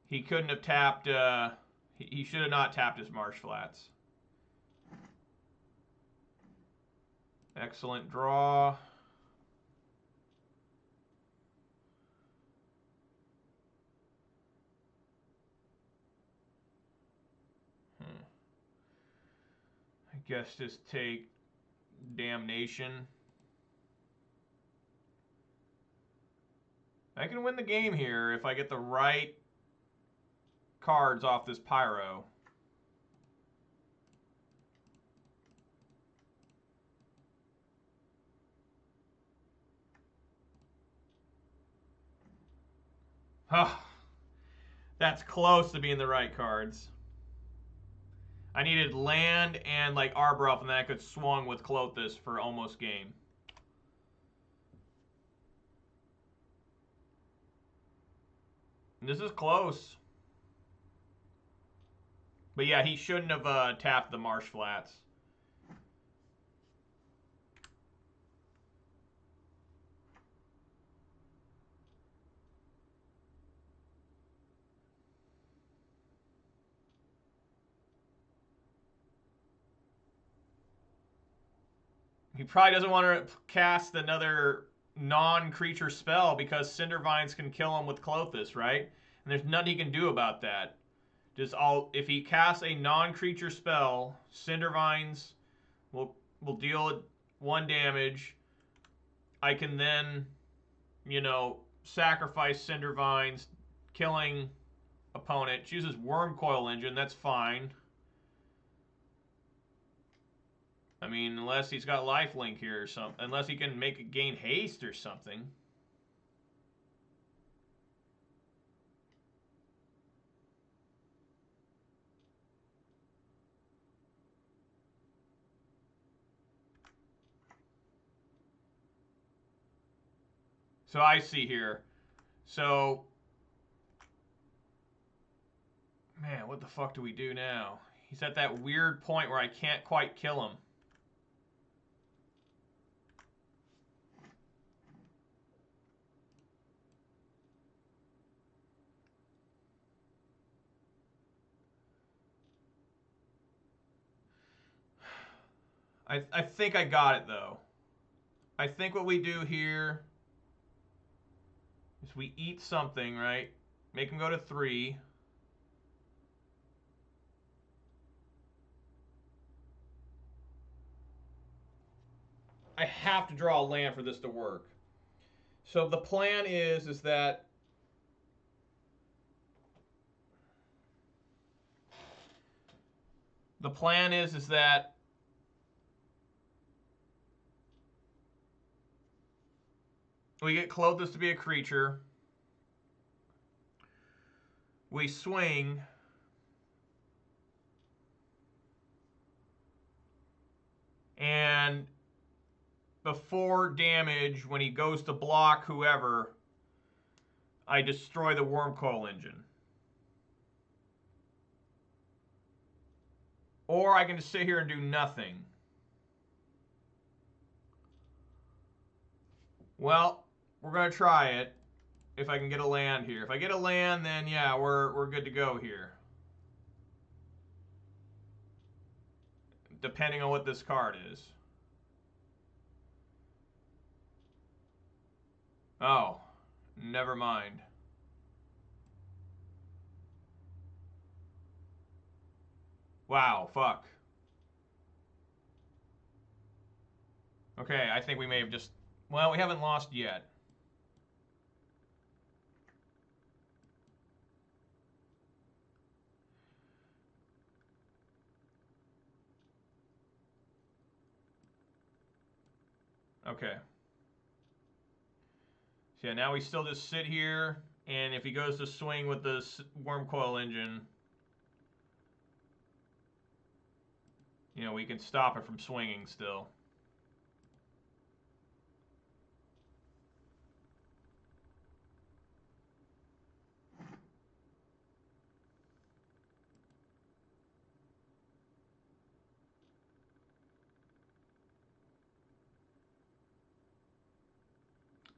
he couldn't have tapped, he should have not tapped his Marsh Flats. Excellent draw. I guess just take Damnation. I can win the game here if I get the right cards off this Pyro. Oh, that's close to being the right cards. I needed land and like Arbor Elf, and then I could swung with Klothys for almost game. And this is close. But yeah, he shouldn't have tapped the Marsh Flats. He probably doesn't want to cast another non-creature spell because Cindervines can kill him with Klothys, right? And there's nothing he can do about that. Just if he casts a non-creature spell, Cindervines will deal 1 damage. I can then, you know, sacrifice Cindervines, killing opponent. Chooses Wormcoil Engine, that's fine. I mean, unless he's got lifelink here or something. Unless he can make it gain haste or something. So I see here. So, man, what the fuck do we do now? He's at that weird point where I can't quite kill him. I think I got it, though. I think what we do here is we eat something, right? Make him go to 3. I have to draw a land for this to work. So the plan is that we get Klothys to be a creature. We swing. And before damage, when he goes to block whoever, I destroy the Wormcoil Engine. Or I can just sit here and do nothing. Well, we're going to try it if I can get a land here. If I get a land, then yeah, we're good to go here. Depending on what this card is. Oh, never mind. Wow, fuck. Okay, I think we may have just... Well, we haven't lost yet. Okay. So yeah, now we still just sit here, and if he goes to swing with the Wormcoil Engine, you know, we can stop it from swinging still.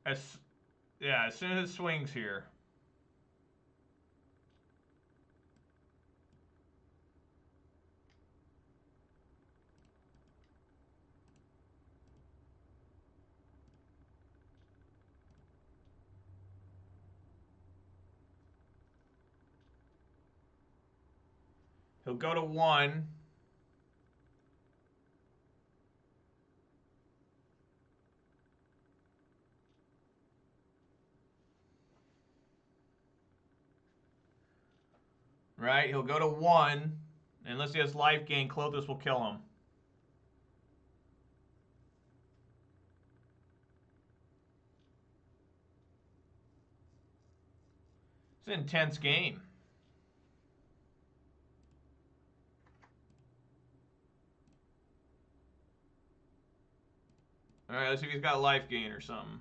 As soon as it swings here. He'll go to 1. Right? He'll go to 1. Unless he has life gain, Klothys will kill him. It's an intense game. Alright, let's see if he's got life gain or something.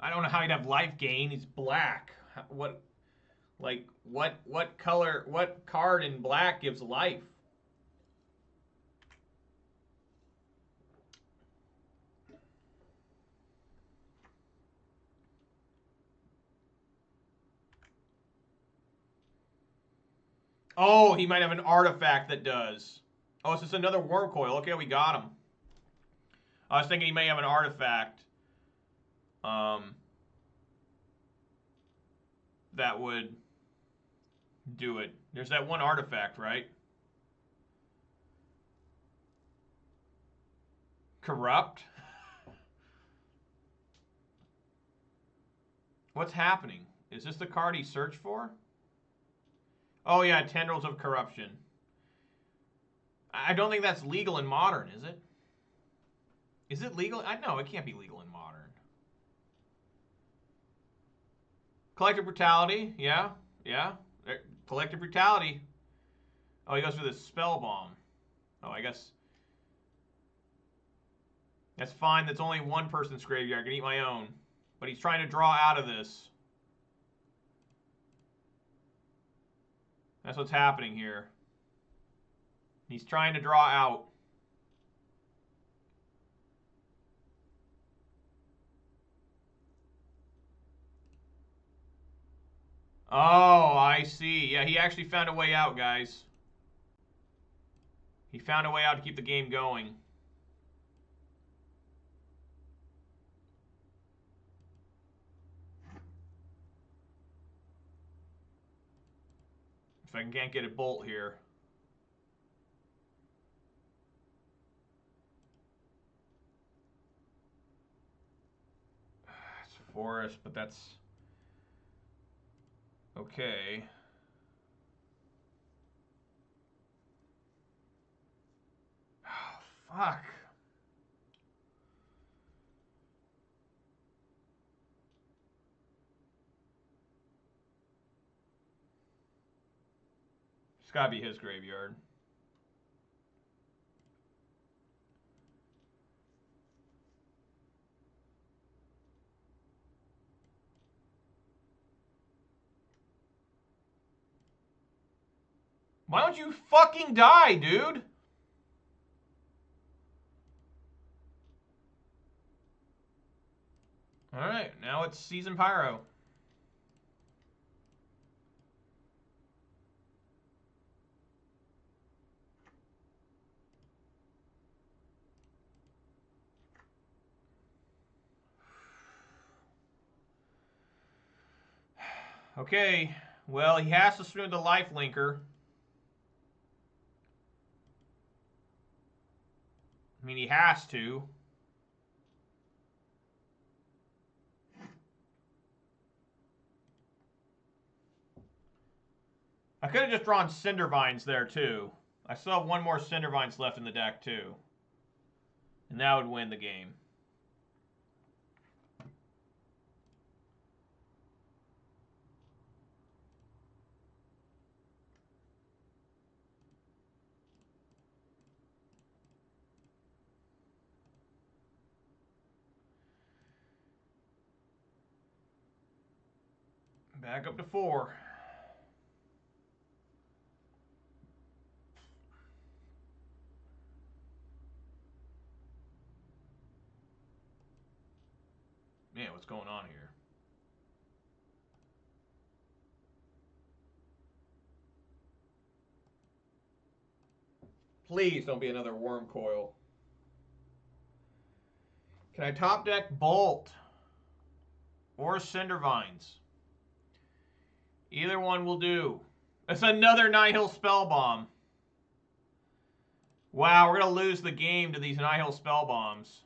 I don't know how he'd have life gain. He's black. What color, what card in black gives life? Oh, he might have an artifact that does. Oh, it's just another worm coil. Okay, we got him. I was thinking he may have an artifact. That would do it. There's that one artifact, right? Corrupt? What's happening? Is this the card he searched for? Oh yeah, Tendrils of Corruption. I don't think that's legal in Modern, is it? Is it legal? No, it can't be legal in Modern. Collective Brutality, yeah. Collective Brutality. Oh, he goes for this Spell Bomb. Oh, I guess that's fine. That's only one person's graveyard. I can eat my own. But he's trying to draw out of this. That's what's happening here. He's trying to draw out. Oh, I see. Yeah, he actually found a way out, guys. He found a way out to keep the game going. If I can't get a bolt here. It's a forest, but that's okay. Oh, fuck. It's gotta be his graveyard. Why don't you fucking die, dude? Alright, now it's Season Pyro. Okay, well, he has to swim the life linker. I mean, he has to. I could have just drawn Cindervines there, too. I still have one more Cindervines left in the deck, too. And that would win the game. Back up to 4. Man, what's going on here? Please don't be another worm coil. Can I top deck Bolt? or Cinder Vines. Either one will do. It's another Nihil Spell Bomb. Wow, we're going to lose the game to these Nihil Spell Bombs.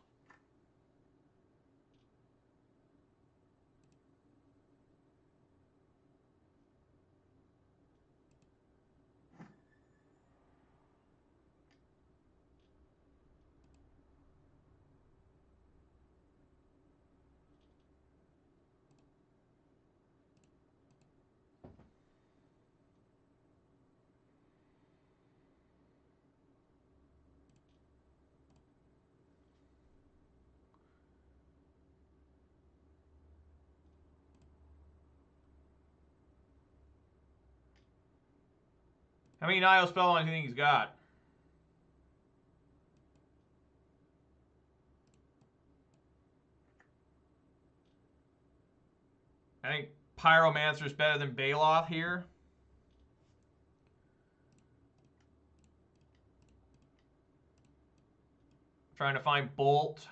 How many Nihil Spell Bombs do you think he's got? I think Pyromancer's better than Baloth here. Trying to find Bolt.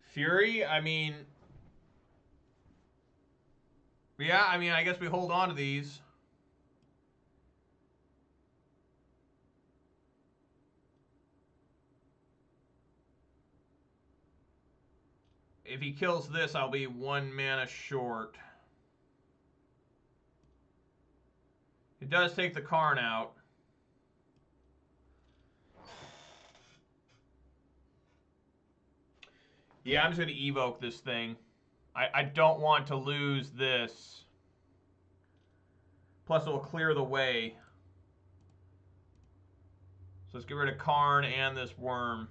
Fury, I mean... Yeah, I mean, I guess we hold on to these. If he kills this, I'll be 1 mana short. It does take the Karn out. Yeah, I'm just going to evoke this thing. I don't want to lose this. Plus, it will clear the way. So let's get rid of Karn and this worm.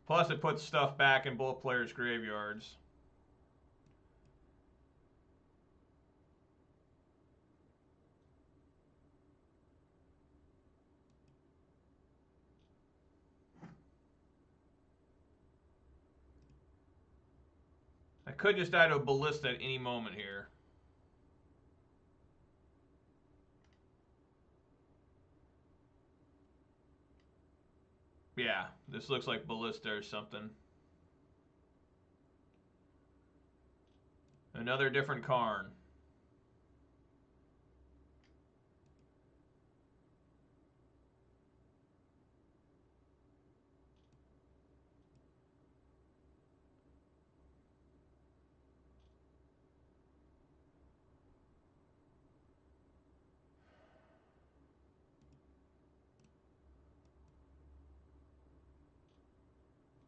Plus, it puts stuff back in both players' graveyards. I could just die to a Ballista at any moment here. Yeah, this looks like Ballista or something. Another different Karn.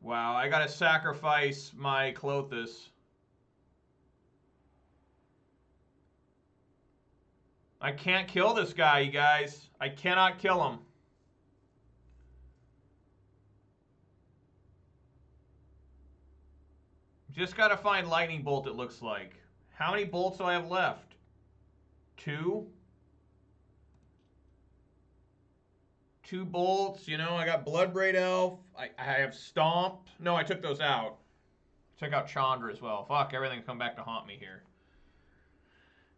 Wow, I gotta sacrifice my Klothys. I can't kill this guy, you guys. I cannot kill him. Just gotta find Lightning Bolt, it looks like. How many bolts do I have left? 2? 2 bolts, you know, I got Bloodbraid Elf. I have Stomp. No, I took those out. Took out Chandra as well. Fuck, everything come back to haunt me here.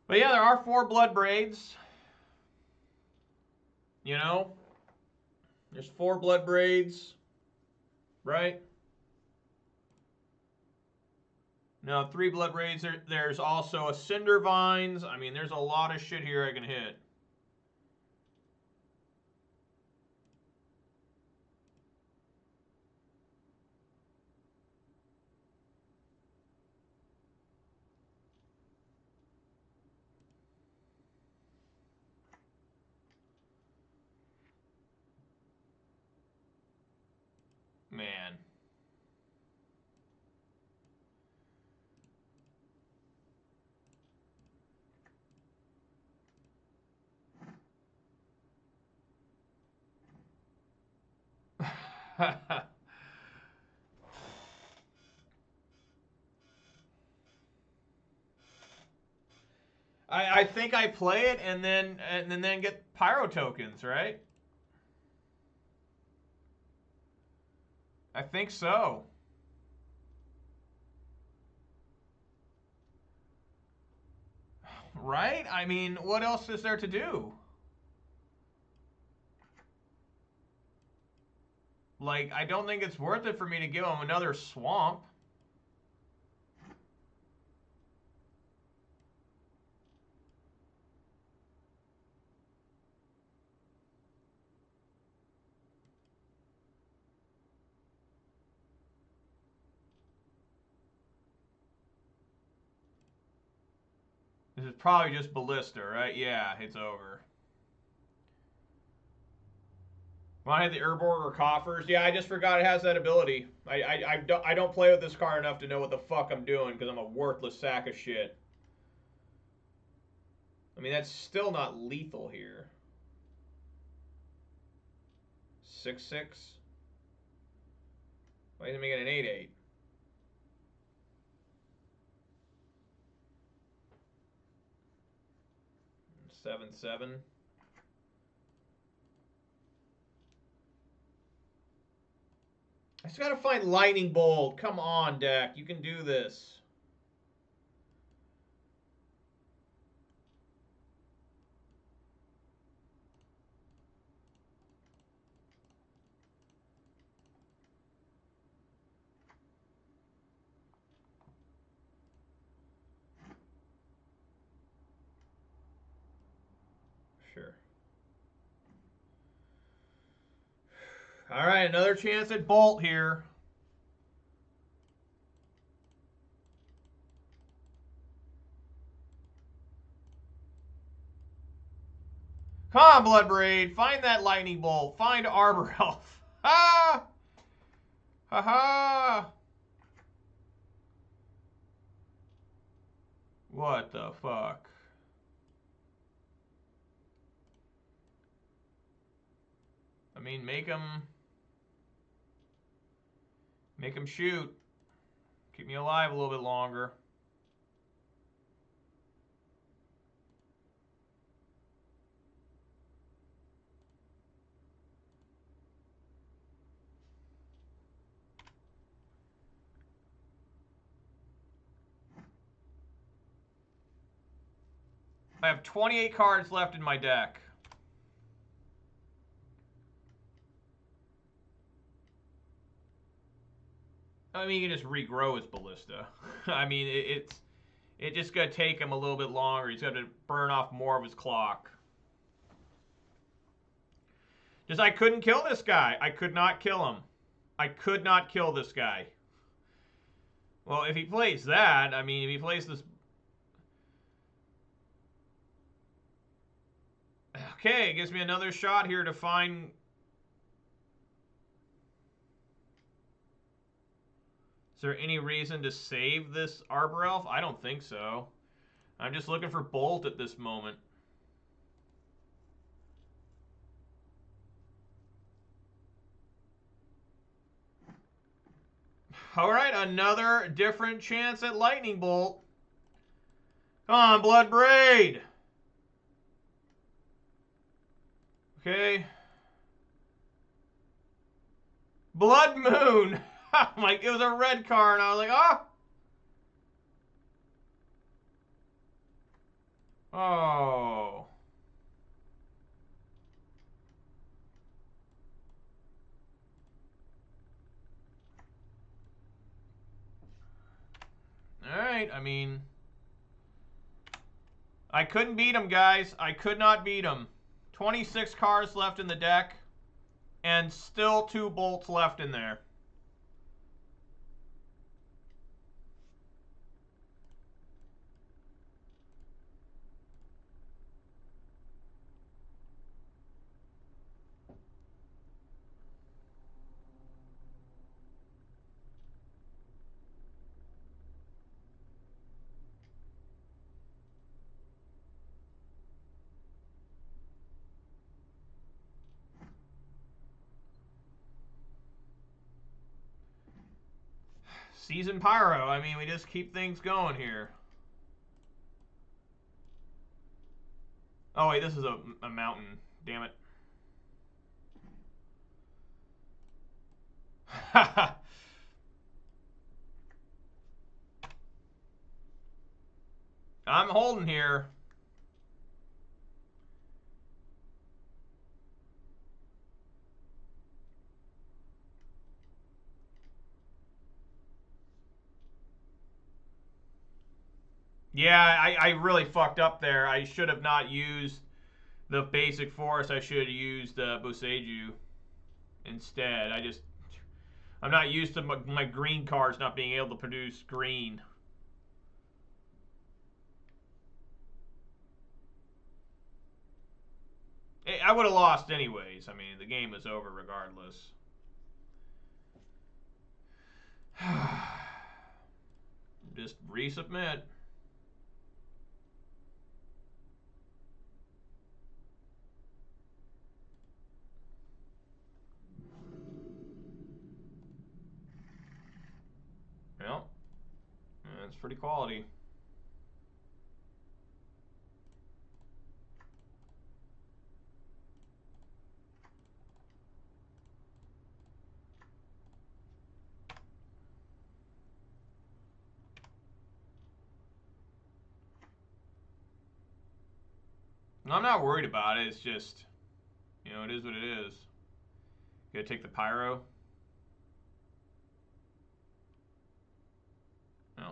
But yeah, there are 4 Bloodbraids. You know? There's 4 Bloodbraids. Right? No, 3 Bloodbraids. There's also a Cinder Vines. I mean, there's a lot of shit here I can hit. Man. I think I play it and then get pyro tokens, right? I think so. Right? I mean, what else is there to do? Like, I don't think it's worth it for me to give him another swamp. This is probably just Ballista, right? Yeah, it's over. Want to hit the Urborg or Coffers? Yeah, I just forgot it has that ability. I don't play with this card enough to know what the fuck I'm doing because I'm a worthless sack of shit. I mean, that's still not lethal here. 6/6. Why isn't he making an 8/8? Seven, 7. I just gotta find Lightning Bolt. Come on, deck. You can do this. Sure. All right, another chance at Bolt here. Come on, Bloodbraid. Find that Lightning Bolt. Find Arbor Elf. Ha! Ha ha! What the fuck? I mean, make him shoot. Keep me alive a little bit longer. I have 28 cards left in my deck. I mean, you can just regrow his Ballista. I mean, it's just gonna take him a little bit longer. He's gonna burn off more of his clock. Just I couldn't kill this guy. I could not kill him. I could not kill this guy. Well, if he plays that, I mean, if he plays this... Okay, it gives me another shot here to find... Is there any reason to save this Arbor Elf? I don't think so. I'm just looking for Bolt at this moment. All right, another different chance at Lightning Bolt. Come on, Bloodbraid. Okay. Blood Moon. Like, it was a red card, and I was like, ah. Oh. All right, I mean, I couldn't beat him, guys. I could not beat him. 26 cards left in the deck, and still 2 bolts left in there. Season Pyro. I mean, we just keep things going here. Oh, wait, this is a mountain. Damn it. holding here. Yeah, I really fucked up there. I should have not used the basic forest. I should have used Boseiju instead. I'm not used to my green cards not being able to produce green. I would have lost anyways. I mean, the game was over regardless. Just resubmit. Well, that's pretty quality. I'm not worried about it. It's just, it is what it is. You gotta take the pyro. No.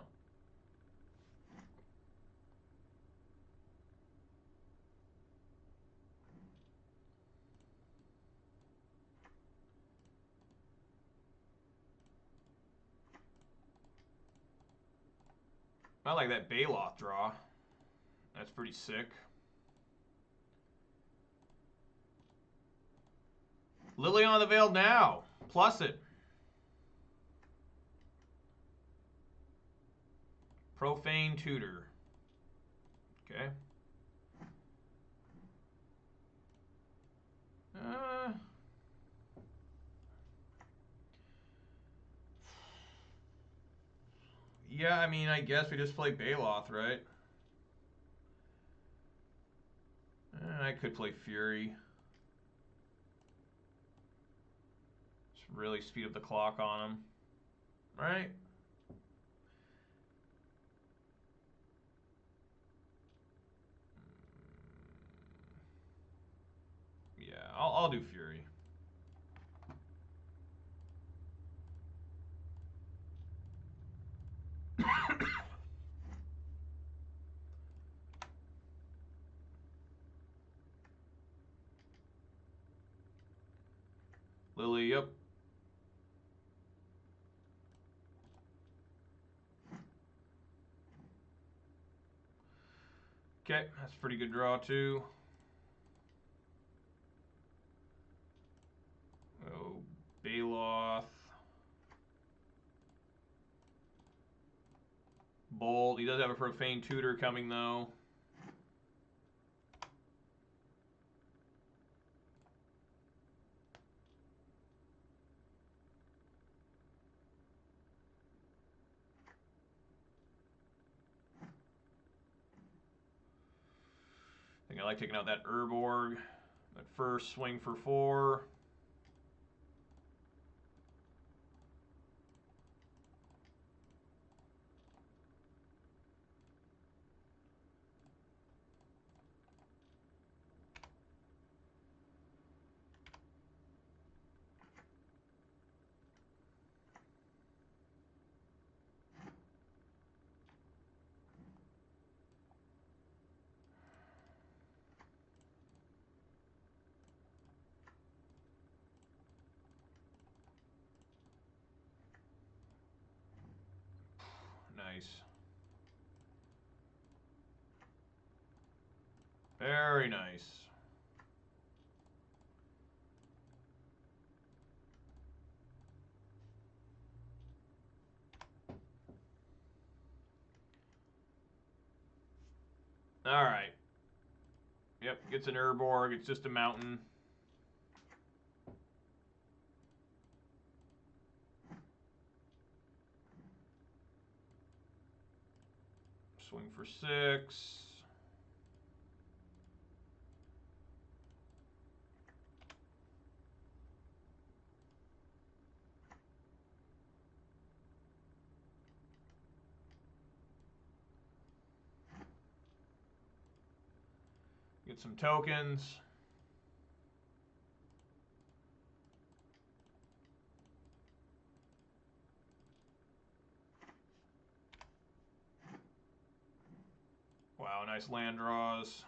I like that Baloth draw. That's pretty sick. Lily on the Veil now. Plus it. Profane Tutor. Okay. Yeah, I mean, I guess we just play Baloth, right? I could play Fury. Just really speed up the clock on him. Right? Yeah, I'll do Fury. Lily, yep. Okay, that's a pretty good draw too. Oh, Baloth. Bolt. He does have a Profane Tutor coming though. I think I like taking out that Urborg. That first swing for 4. Nice. Very nice. All right. Yep, gets an Urborg. It's just a mountain. Swing for 6. Get some tokens. Wow, nice land draws.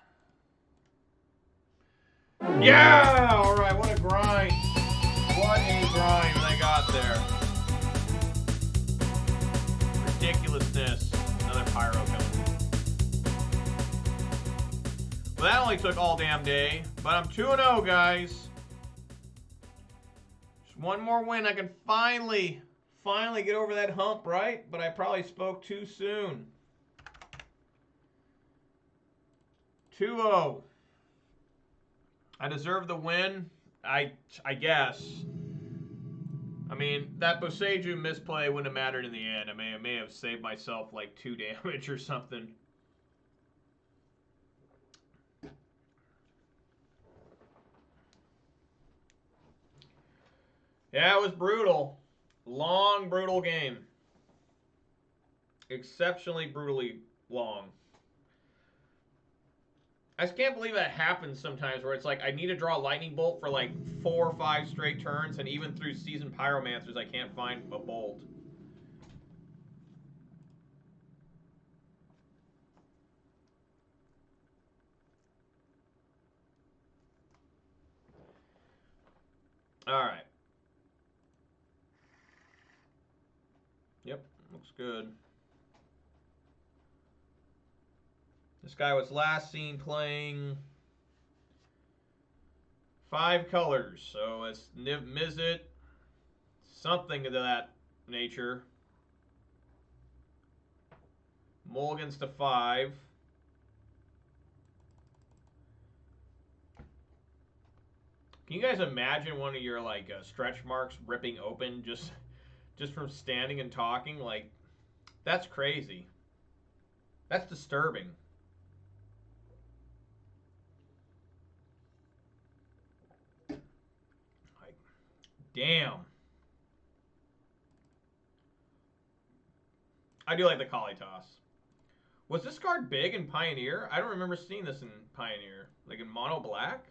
Yeah! Alright, what a grind. What a grind they got there. Ridiculousness. Another pyro coming. Well, that only took all damn day. But I'm 2-0, guys. Just one more win. I can finally get over that hump, right? But I probably spoke too soon. 2-0. I deserve the win. I guess. I mean, that Boseiju misplay wouldn't have mattered in the end. I may have saved myself like 2 damage or something. Yeah, it was brutal. Long, brutal game. Exceptionally brutally long. I just can't believe that happens sometimes where it's like I need to draw a lightning bolt for like 4 or 5 straight turns, and even through seasoned pyromancers I can't find a bolt. Alright. Yep, looks good. This guy was last seen playing 5 colors, so it's Niv Mizzet, something of that nature. Mulligans to 5. Can you guys imagine one of your like stretch marks ripping open just from standing and talking? Like, that's crazy. That's disturbing. Like, damn. I do like the Collie Toss. Was this card big in Pioneer? I don't remember seeing this in Pioneer. Like in mono black?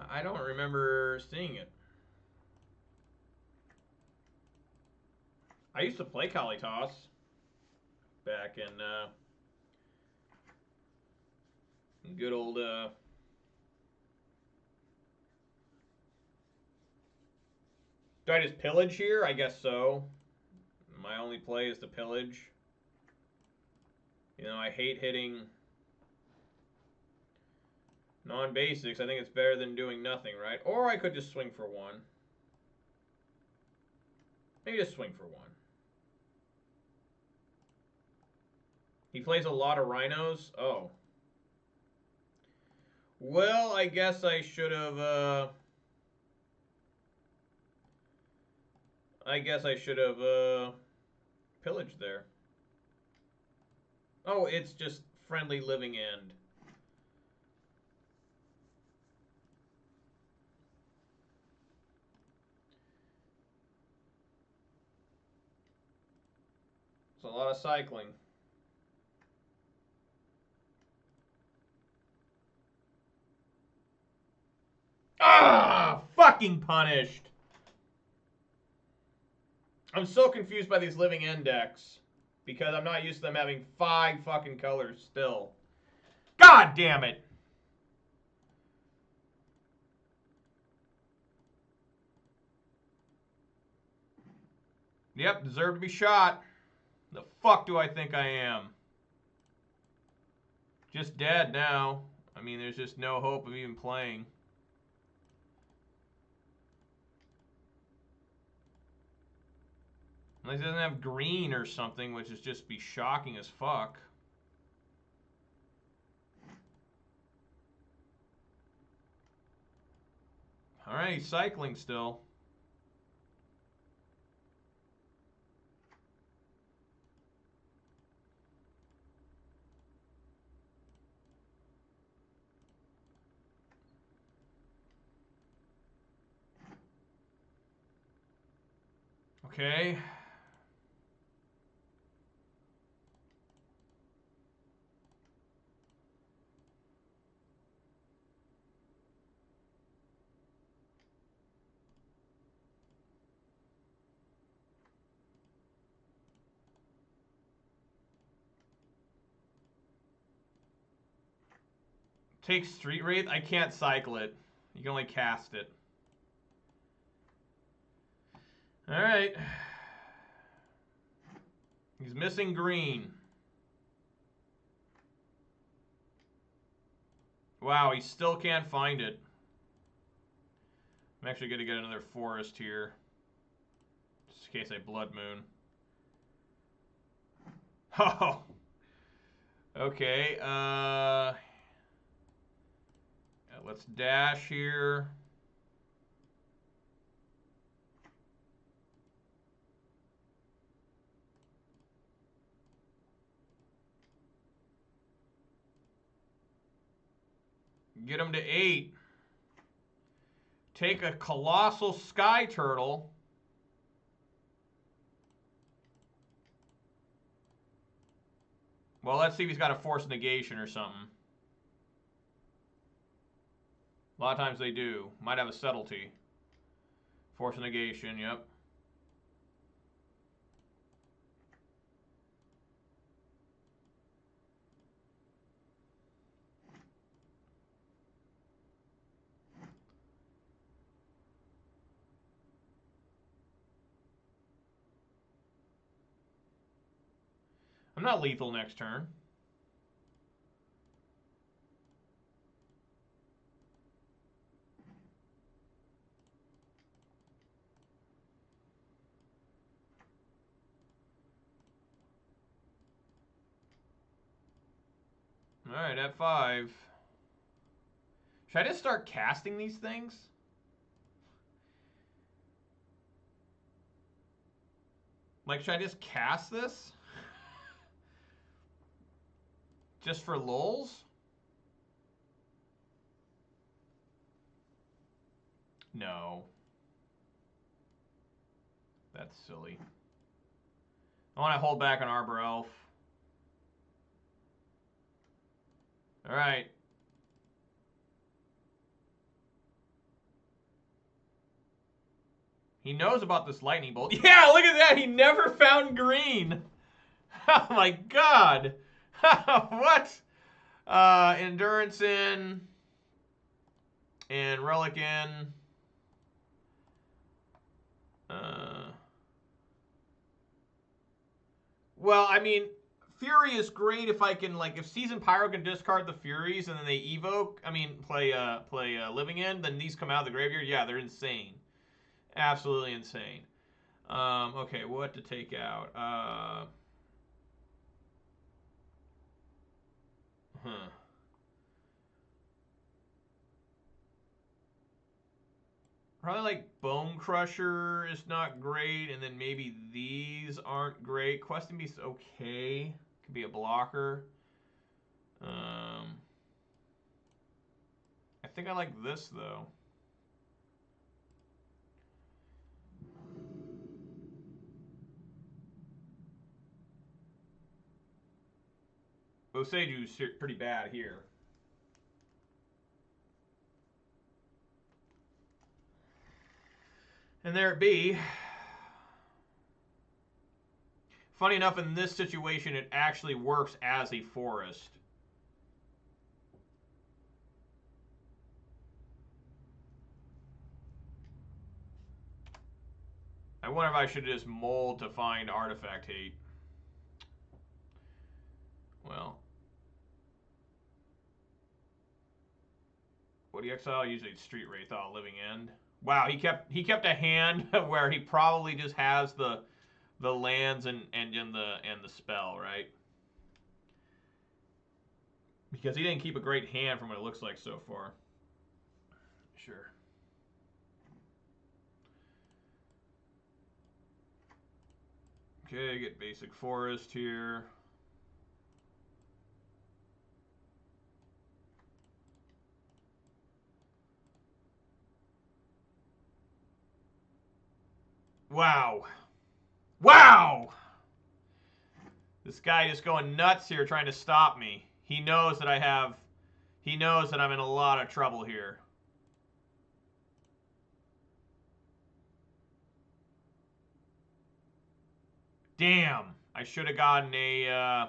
I don't remember seeing it. I used to play Collie Toss back in good old do I just pillage here? I guess so. My only play is to pillage. You know, I hate hitting non-basics. I think it's better than doing nothing, right? Or I could just swing for 1. Maybe just swing for 1. He plays a lot of rhinos. Oh. Well, I guess I should have pillaged there. Oh, it's just friendly living end. It's a lot of cycling. Ah, fucking punished. I'm so confused by these living end decks because I'm not used to them having 5 fucking colors still. God damn it. Yep, deserve to be shot. The fuck do I think I am? Just dead now. I mean, there's just no hope of even playing. Unless he doesn't have green or something, which is just be shocking as fuck. Alright, he's cycling still. Okay. Take Street Wraith? I can't cycle it. You can only cast it. Alright. He's missing green. Wow, he still can't find it. I'm actually going to get another forest here. Just in case I Blood Moon. Oh! Okay, let's dash here. Get him to 8. Take a colossal sky turtle. Well, let's see if he's got a force negation or something. A lot of times they do. Might have a subtlety. Force negation, yep. I'm not lethal next turn. Alright, at 5. Should I just start casting these things? Like, should I just cast this? Just for lulz? No. That's silly. I want to hold back on Arbor Elf. Alright. He knows about this lightning bolt. Yeah, look at that! He never found green! Oh my god! What? Endurance in. And Relic in. Well, I mean, Fury is great if I can, like, if Seasoned Pyro can discard the Furies and then they evoke, I mean, play Living End, then these come out of the graveyard. Yeah, they're insane. Absolutely insane. Okay, what to take out? Probably like Bone Crusher is not great, and then maybe these aren't great. Questing Beast's okay. Could be a blocker. I think I like this, though. Oseju's pretty bad here. And there it be. Funny enough, in this situation, it actually works as a forest. I wonder if I should just mold to find Artifact Hate. Well. What do you exile? Usually Street Wraith, Living End. Wow, he kept a hand where he probably just has the lands and the spell, right? Because he didn't keep a great hand from what it looks like so far. Sure. Okay, get basic forest here. Wow. Wow! This guy is going nuts here trying to stop me. He knows that he knows that I'm in a lot of trouble here. Damn. I should have gotten a,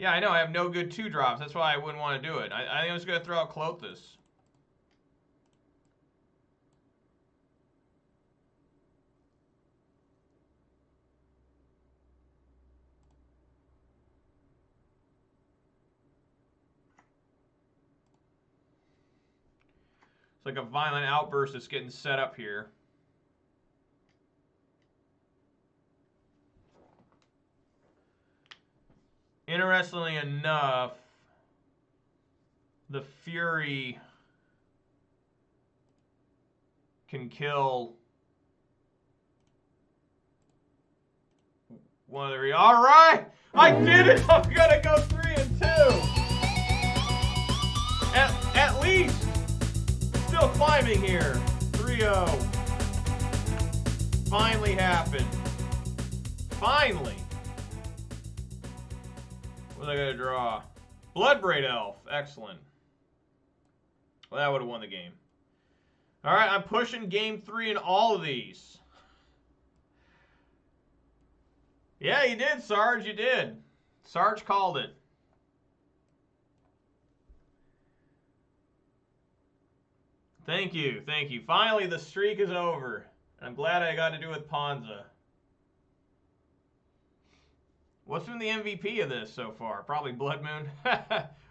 Yeah, I know. I have no good 2-drops. That's why I wouldn't want to do it. I think I was going to throw out Clothis. It's like a violent outburst that's getting set up here. Interestingly enough, the Fury can kill one of the... All right! I did it! I'm going to go 3 and 2! At least! Still climbing here. 3-0. Finally happened. Finally. What was I going to draw? Bloodbraid Elf. Excellent. Well, that would have won the game. All right, I'm pushing game 3 in all of these. Yeah, you did, Sarge. You did. Sarge called it. Thank you. Thank you. Finally, the streak is over. I'm glad I got to do it with Ponza. What's been the MVP of this so far? Probably Blood Moon.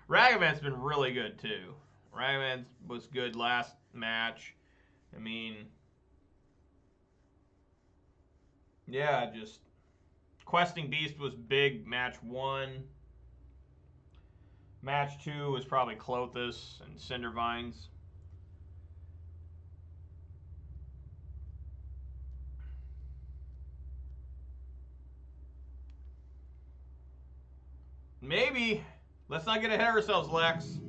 Ragavan's been really good, too. Ragavan was good last match. I mean, yeah, just Questing Beast was big match 1. Match 2 was probably Clothis and Cindervines. Maybe. Let's not get ahead of ourselves, Lex.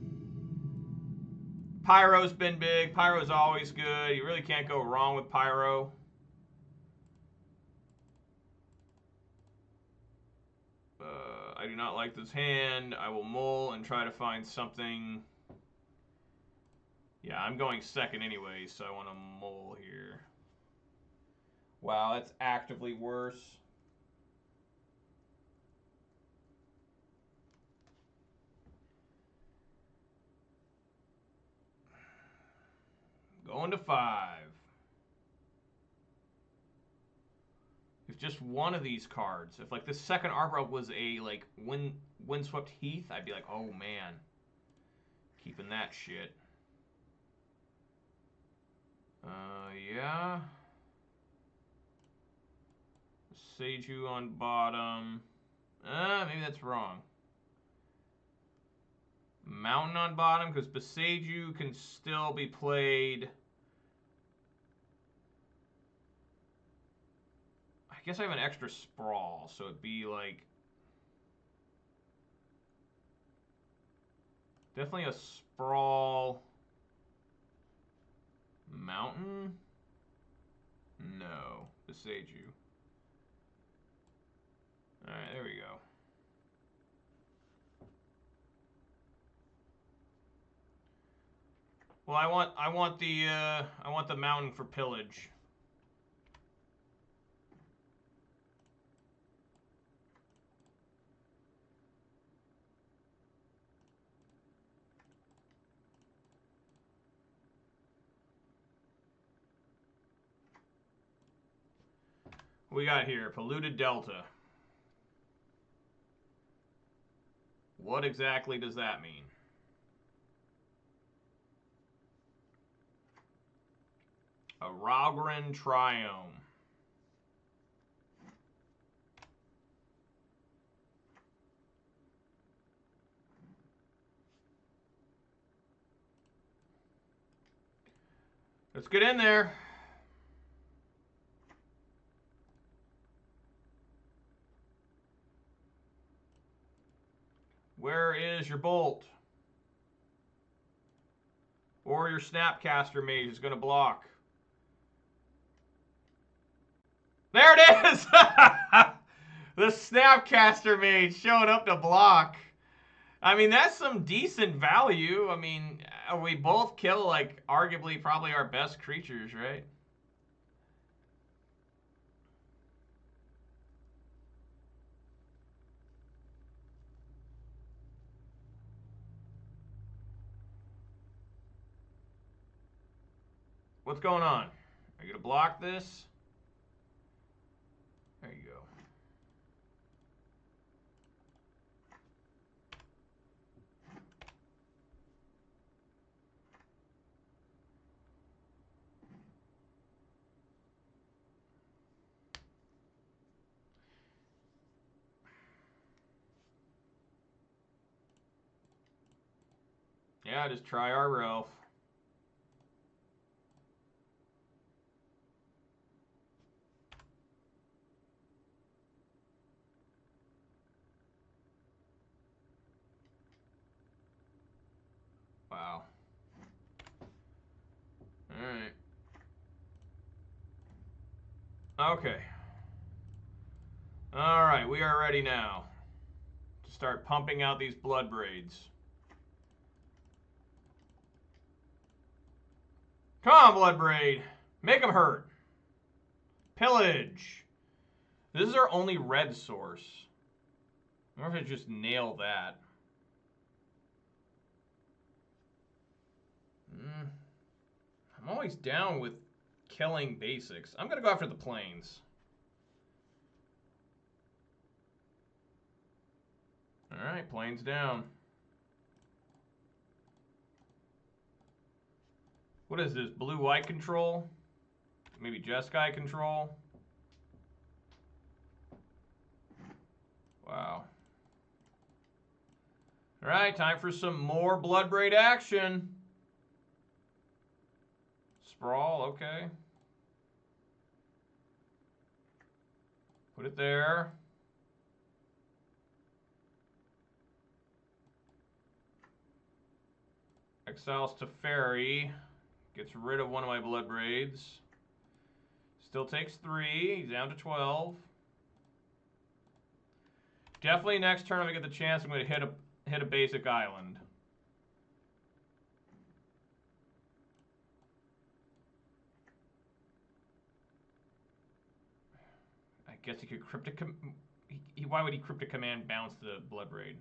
Pyro's been big. Pyro's always good. You really can't go wrong with Pyro. I do not like this hand. I will mull and try to find something. Yeah, I'm going second anyway, so I want to mull here. Wow, that's actively worse. Going to 5. If just one of these cards, if like this second Arbor was a like Windswept Heath, I'd be like, oh man, keeping that shit. Yeah. Seiju on bottom. Maybe that's wrong. Mountain on bottom, because Beseiju can still be played. I guess I have an extra sprawl, so it'd be like... Definitely a sprawl... Mountain? No. Beseiju. Alright, there we go. Well, I want the mountain for pillage. What we got here? Polluted Delta. What exactly does that mean? A Ralgren Triome. Let's get in there. Where is your bolt? Or your Snapcaster Mage is going to block. There it is! The Snapcaster Mage showing up to block. I mean, that's some decent value. I mean, we both kill, like, arguably probably our best creatures, right? What's going on? Are you going to block this? There you go. Yeah, just try our Ralph. Wow. Alright. Okay. Alright, we are ready now to start pumping out these blood braids. Come on, blood braid. Make them hurt. Pillage. This is our only red source. I wonder if I just nail that. I'm always down with killing basics. I'm going to go after the plains. Alright, plains down. What is this? Blue-white control? Maybe Jeskai control? Wow. Alright, time for some more blood braid action. Sprawl, okay. Put it there. Exiles to Fairy. Gets rid of one of my blood braids. Still takes 3. He's down to 12. Definitely next turn, if I get the chance, I'm going to hit a basic island. I guess he could cryptic. Why would he cryptic command bounce the blood braid?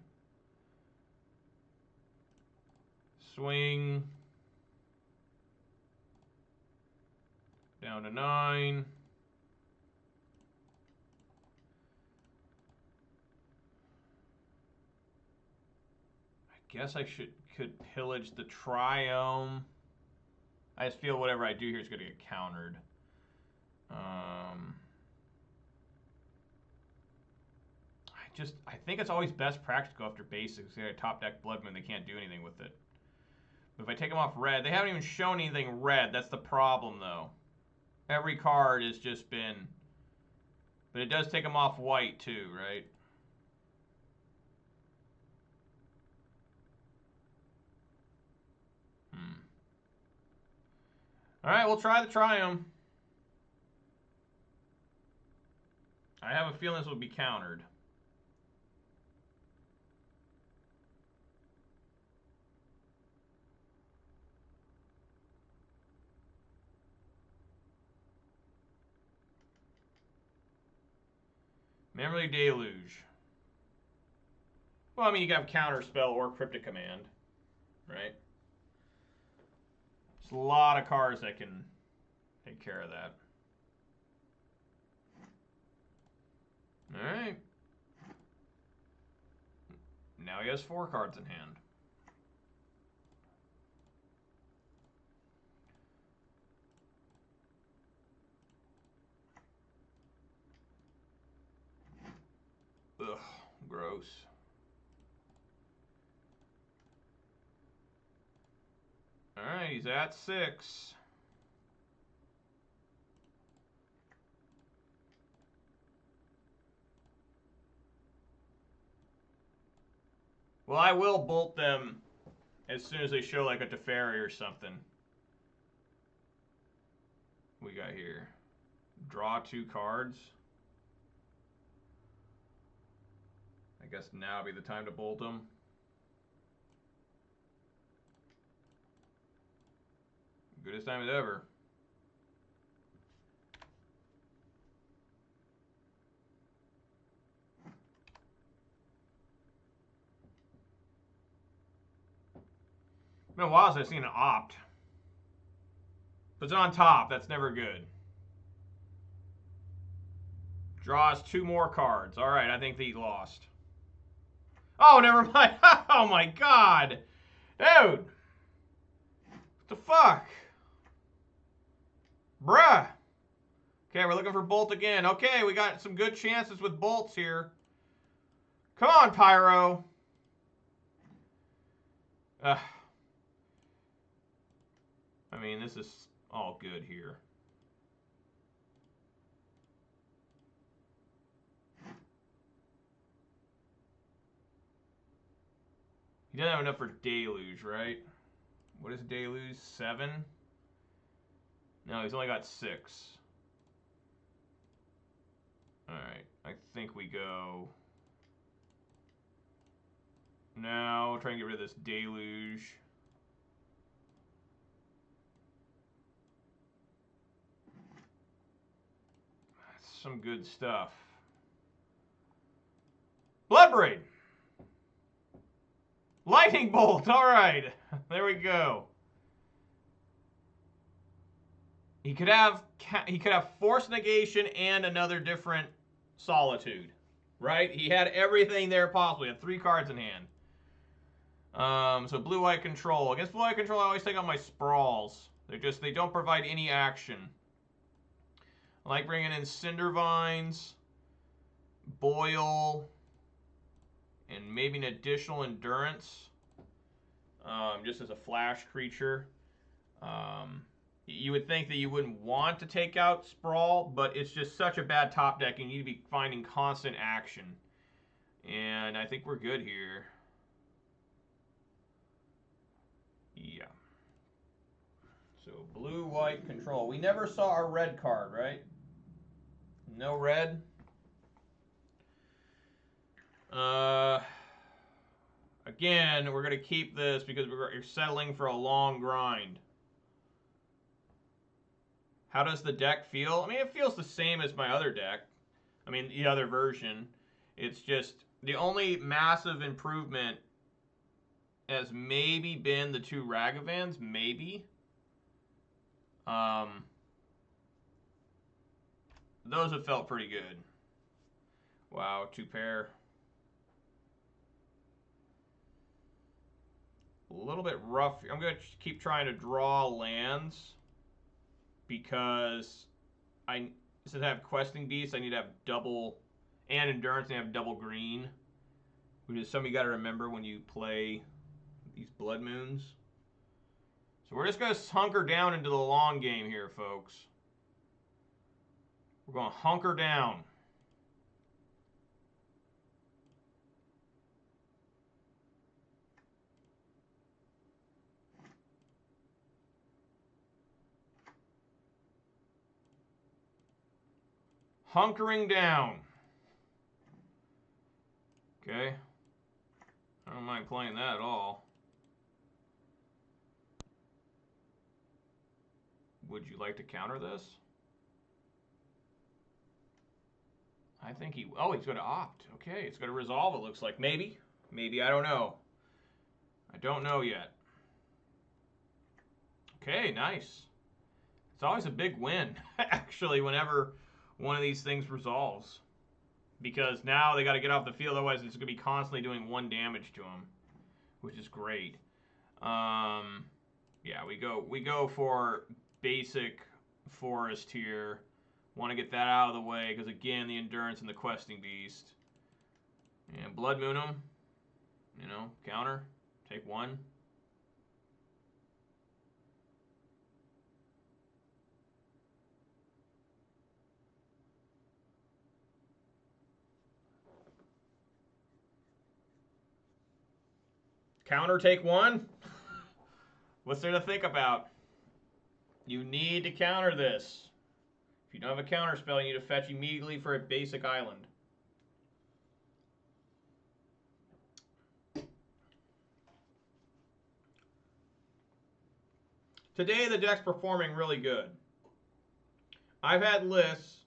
Swing. Down to 9. I guess I could pillage the Triome. I just feel whatever I do here is going to get countered. I think it's always best practice to go after basics. They got a top deck Bloodmoon, they can't do anything with it. But if I take them off red, they haven't even shown anything red. That's the problem, though. Every card has just been... But it does take them off white, too, right? Alright, we'll try the Triome. I have a feeling this will be countered. Memory Deluge. Well, I mean, you can have Counter Spell or Cryptic Command, right? There's a lot of cards that can take care of that. Alright. Now he has 4 cards in hand. Ugh, gross. Alright, he's at 6. Well, I will bolt them as soon as they show like a Teferi or something. What we got here? Draw 2 cards. I guess now would be the time to bolt them. Goodest time as ever. It's been a while since I've seen an opt. Puts it on top. That's never good. Draws 2 more cards. All right, I think he lost. Oh, never mind. Oh, my God. Dude. What the fuck? Bruh. Okay, we're looking for Bolt again. Okay, we got some good chances with Bolts here. Come on, Pyro. I mean, this is all good here. He doesn't have enough for Deluge, right? What is Deluge? 7? No, he's only got 6. Alright, I think we go... Now, try and get rid of this Deluge. That's some good stuff. Bloodbraid! Lightning Bolt! Alright, there we go. He could have Force Negation and another different Solitude, right? He had everything there possible. He had 3 cards in hand. So blue-white control. Against blue-white control, I always take out my Sprawls. They don't provide any action. I like bringing in Cindervines, Boil, and maybe an additional Endurance, just as a flash creature. You would think that you wouldn't want to take out Sprawl, but it's just such a bad top deck. You need to be finding constant action. And I think we're good here. Yeah. So blue-white control. We never saw our red card, right? No red. Again, we're going to keep this because you're settling for a long grind. How does the deck feel? I mean, it feels the same as my other deck. I mean, the other version. It's just the only massive improvement has maybe been the 2 Ragavans, maybe. Those have felt pretty good. Wow, 2 pair. A little bit rough. I'm going to keep trying to draw lands because since I have Questing Beasts, I need to have double, and Endurance, and have double green, which is something you got to remember when you play these Blood Moons. So we're just going to hunker down into the long game here, folks. We're going to hunker down. Hunkering down. Okay. I don't mind playing that at all. Would you like to counter this? I think he... Oh, he's going to opt. Okay, it's going to resolve, it looks like. Maybe. Maybe, I don't know. I don't know yet. Okay, nice. It's always a big win, actually, whenever one of these things resolves. Because now they got to get off the field, otherwise it's going to be constantly doing 1 damage to them, which is great. Yeah, we go for basic forest here. Want to get that out of the way because, again, the Endurance and the Questing Beast. And Blood Moon them. You know, counter. Take 1. Counter, take 1? What's there to think about? You need to counter this. If you don't have a counter spell, you need to fetch immediately for a basic island. Today, the deck's performing really good. I've had lists,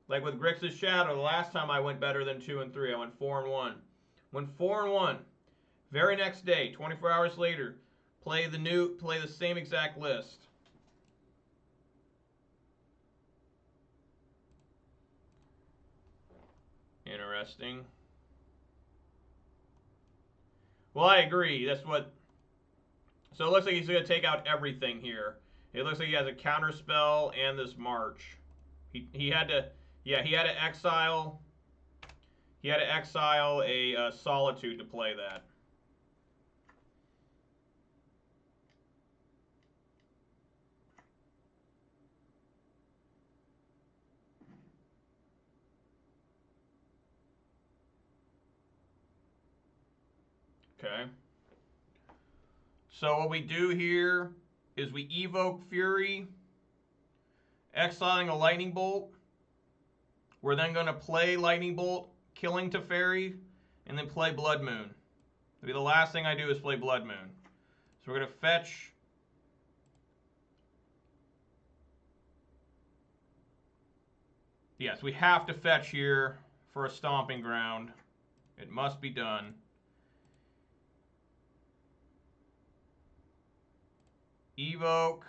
like with Grixis Shadow, the last time I went better than 2 and 3. I went 4 and 1. Went 4 and 1. Very next day, 24 hours later, play the same exact list. Interesting. Well, I agree. That's what... So it looks like he's going to take out everything here. It looks like he has a counter spell and this march. He had to... Yeah, he had to exile... He had to exile a Solitude to play that. Okay. So what we do here is we evoke Fury, exiling a Lightning Bolt. We're then going to play Lightning Bolt, killing Teferi, and then play Blood Moon. That'll be the last thing I do is play Blood Moon. So we're going to fetch. Yes, we have to fetch here for a Stomping Ground. It must be done. Evoke,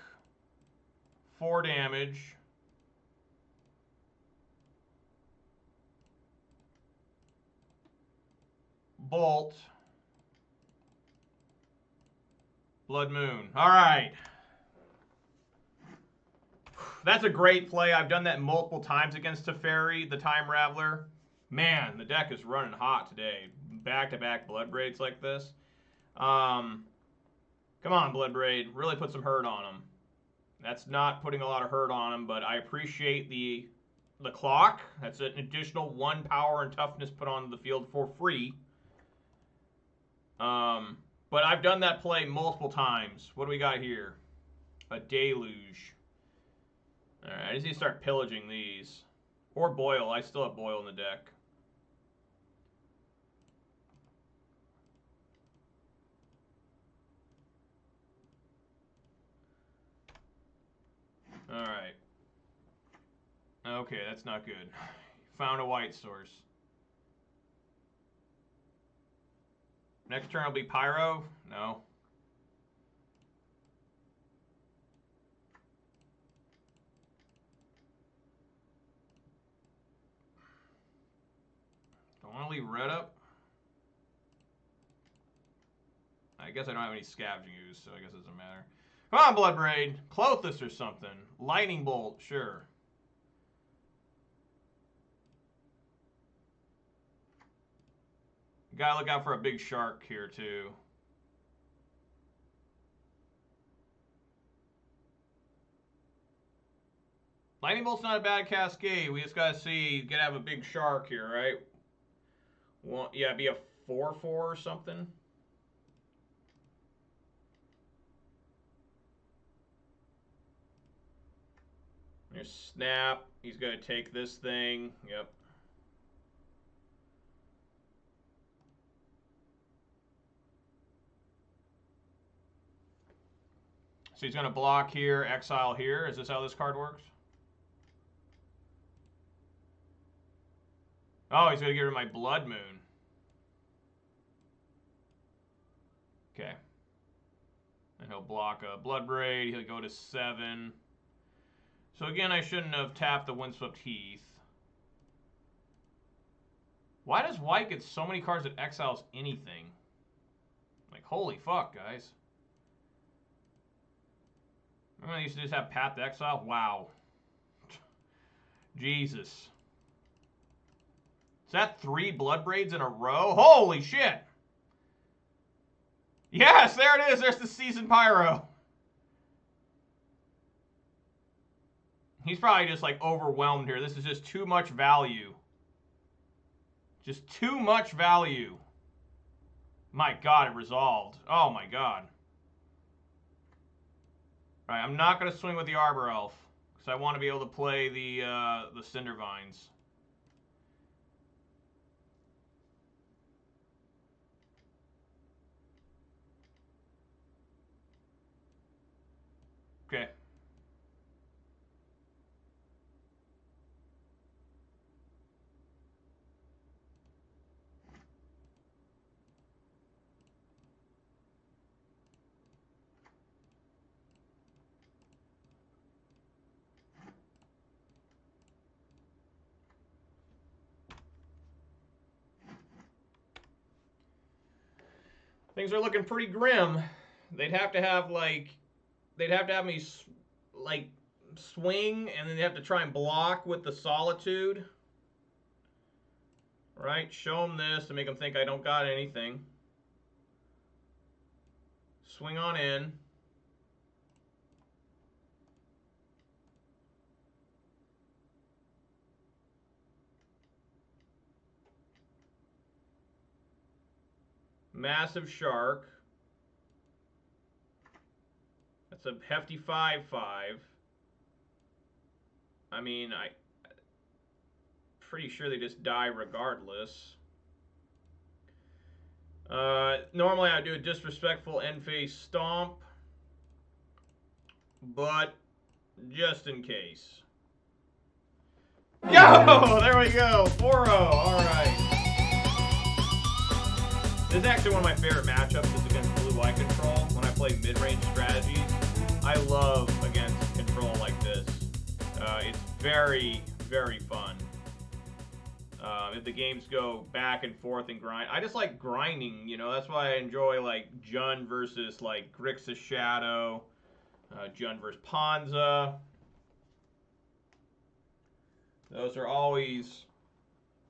4 damage. Bolt. Blood Moon. All right. That's a great play. I've done that multiple times against Teferi, the Time Raveler. Man, the deck is running hot today. Back-to-back Blood Braids like this. Come on, Blood Braid. Really put some hurt on him. That's not putting a lot of hurt on him, but I appreciate the clock. That's an additional 1 power and toughness put onto the field for free. But I've done that play multiple times. What do we got here? A Deluge. Alright, I just need to start pillaging these. Or Boil. I still have Boil in the deck. Alright. Okay, that's not good. Found a white source. Next turn will be Pyro? No. Don't want to leave red up. I guess I don't have any Scavenging Ooze, so I guess it doesn't matter. Come on, Blood Braid. Clothis or something. Lightning Bolt, sure. Gotta look out for a big shark here, too. Lightning Bolt's not a bad cascade. We just gotta see, gotta have a big shark here, right? Well, yeah, be a 4/4 or something. There's Snap. He's gonna take this thing. Yep. So he's gonna block here, exile here. Is this how this card works? Oh, he's going to get rid of my Blood Moon. Okay. And he'll block a Blood Braid. He'll go to 7. So again, I shouldn't have tapped the Windswept Heath. Why does white get so many cards that exiles anything? Like, holy fuck, guys. Remember I used to just have Path to Exile? Wow. Jesus. Is that 3 Blood Braids in a row? Holy shit! Yes, there it is. There's the Seasoned Pyro. He's probably just like overwhelmed here. This is just too much value. Just too much value. My god, it resolved. Oh my god. Alright, I'm not going to swing with the Arbor Elf. Because I want to be able to play the Cindervines. Okay. Things are looking pretty grim. They'd have to have like, they'd have to have me like swing, and then they have to try and block with the solitude. Right? Show them this to make them think I don't got anything. Swing on in. Massive shark. That's a hefty 5/5. I mean, pretty sure they just die regardless. Normally I do a disrespectful end phase stomp, but just in case. Yo! There we go. 4-0. Alright. This is actually one of my favorite matchups is against blue eye control. When I play mid-range strategies, I love against control like this. It's very, very fun. If the games go back and forth and grind, I just like grinding, you know. That's why I enjoy like Jund versus like Grixis Shadow, Jund versus Ponza. Those are always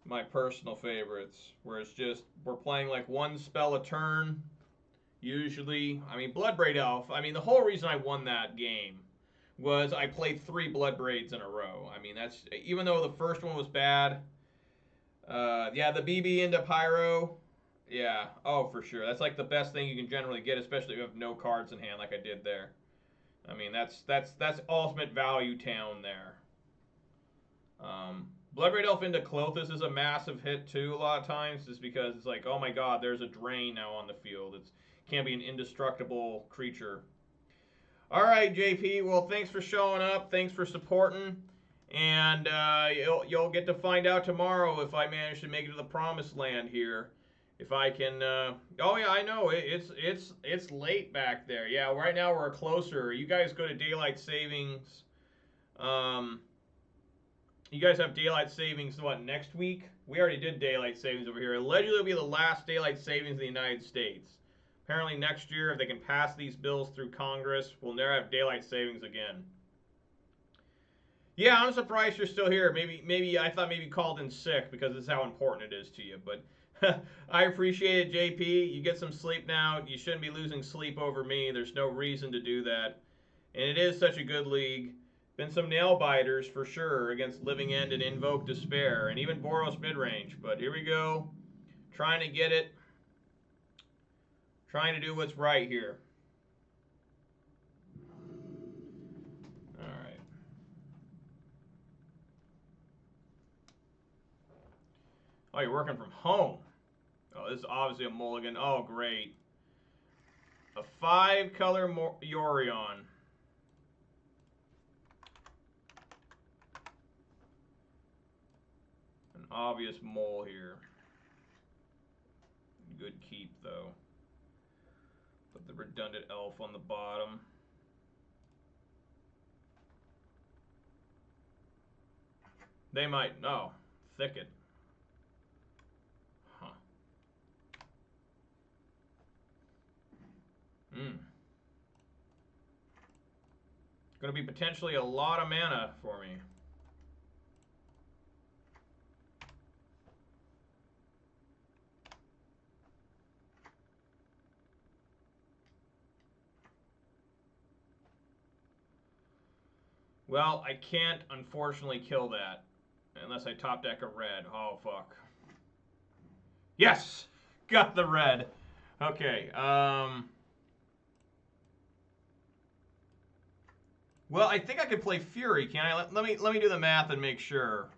my personal favorites, where it's just we're playing like one spell a turn. Usually, I mean, Bloodbraid Elf. I mean, the whole reason I won that game was I played 3 Bloodbraids in a row. I mean, that's even though the first one was bad. Yeah, the BB into Pyro. Yeah, oh, for sure. That's like the best thing you can generally get, especially if you have no cards in hand like I did there. I mean, that's ultimate value town there. Bloodbraid Elf into Clothis is a massive hit too a lot of times, just because it's like, oh my god, there's a drain now on the field. It can't be an indestructible creature. All right, JP. Well, thanks for showing up. Thanks for supporting. And you'll get to find out tomorrow if I manage to make it to the promised land here. If I can. Oh yeah, I know it's late back there. Yeah, right now we're closer. You guys go to daylight savings. You guys have daylight savings what next week? We already did daylight savings over here. Allegedly, it'll be the last daylight savings in the United States. Apparently, next year, if they can pass these bills through Congress, we'll never have daylight savings again. Yeah, I'm surprised you're still here. Maybe I thought maybe you called in sick because this is how important it is to you. But I appreciate it, JP. You get some sleep now. You shouldn't be losing sleep over me. There's no reason to do that. And it is such a good league. Been some nail biters for sure against Living End and Invoke Despair and even Boros Midrange. But here we go. Trying to get it. Trying to do what's right here. Alright. Oh, you're working from home. Oh, this is obviously a mulligan. Oh, great. A 5-color Yorion. An obvious mole here. Good keep, though. Put the redundant elf on the bottom. They might. No. Thicket. Huh. Going to be potentially a lot of mana for me. Well, I can't, unfortunately, kill that. Unless I top deck a red. Oh, fuck. Yes! Got the red. Okay, well, I think I could play Fury, can I? Let me do the math and make sure.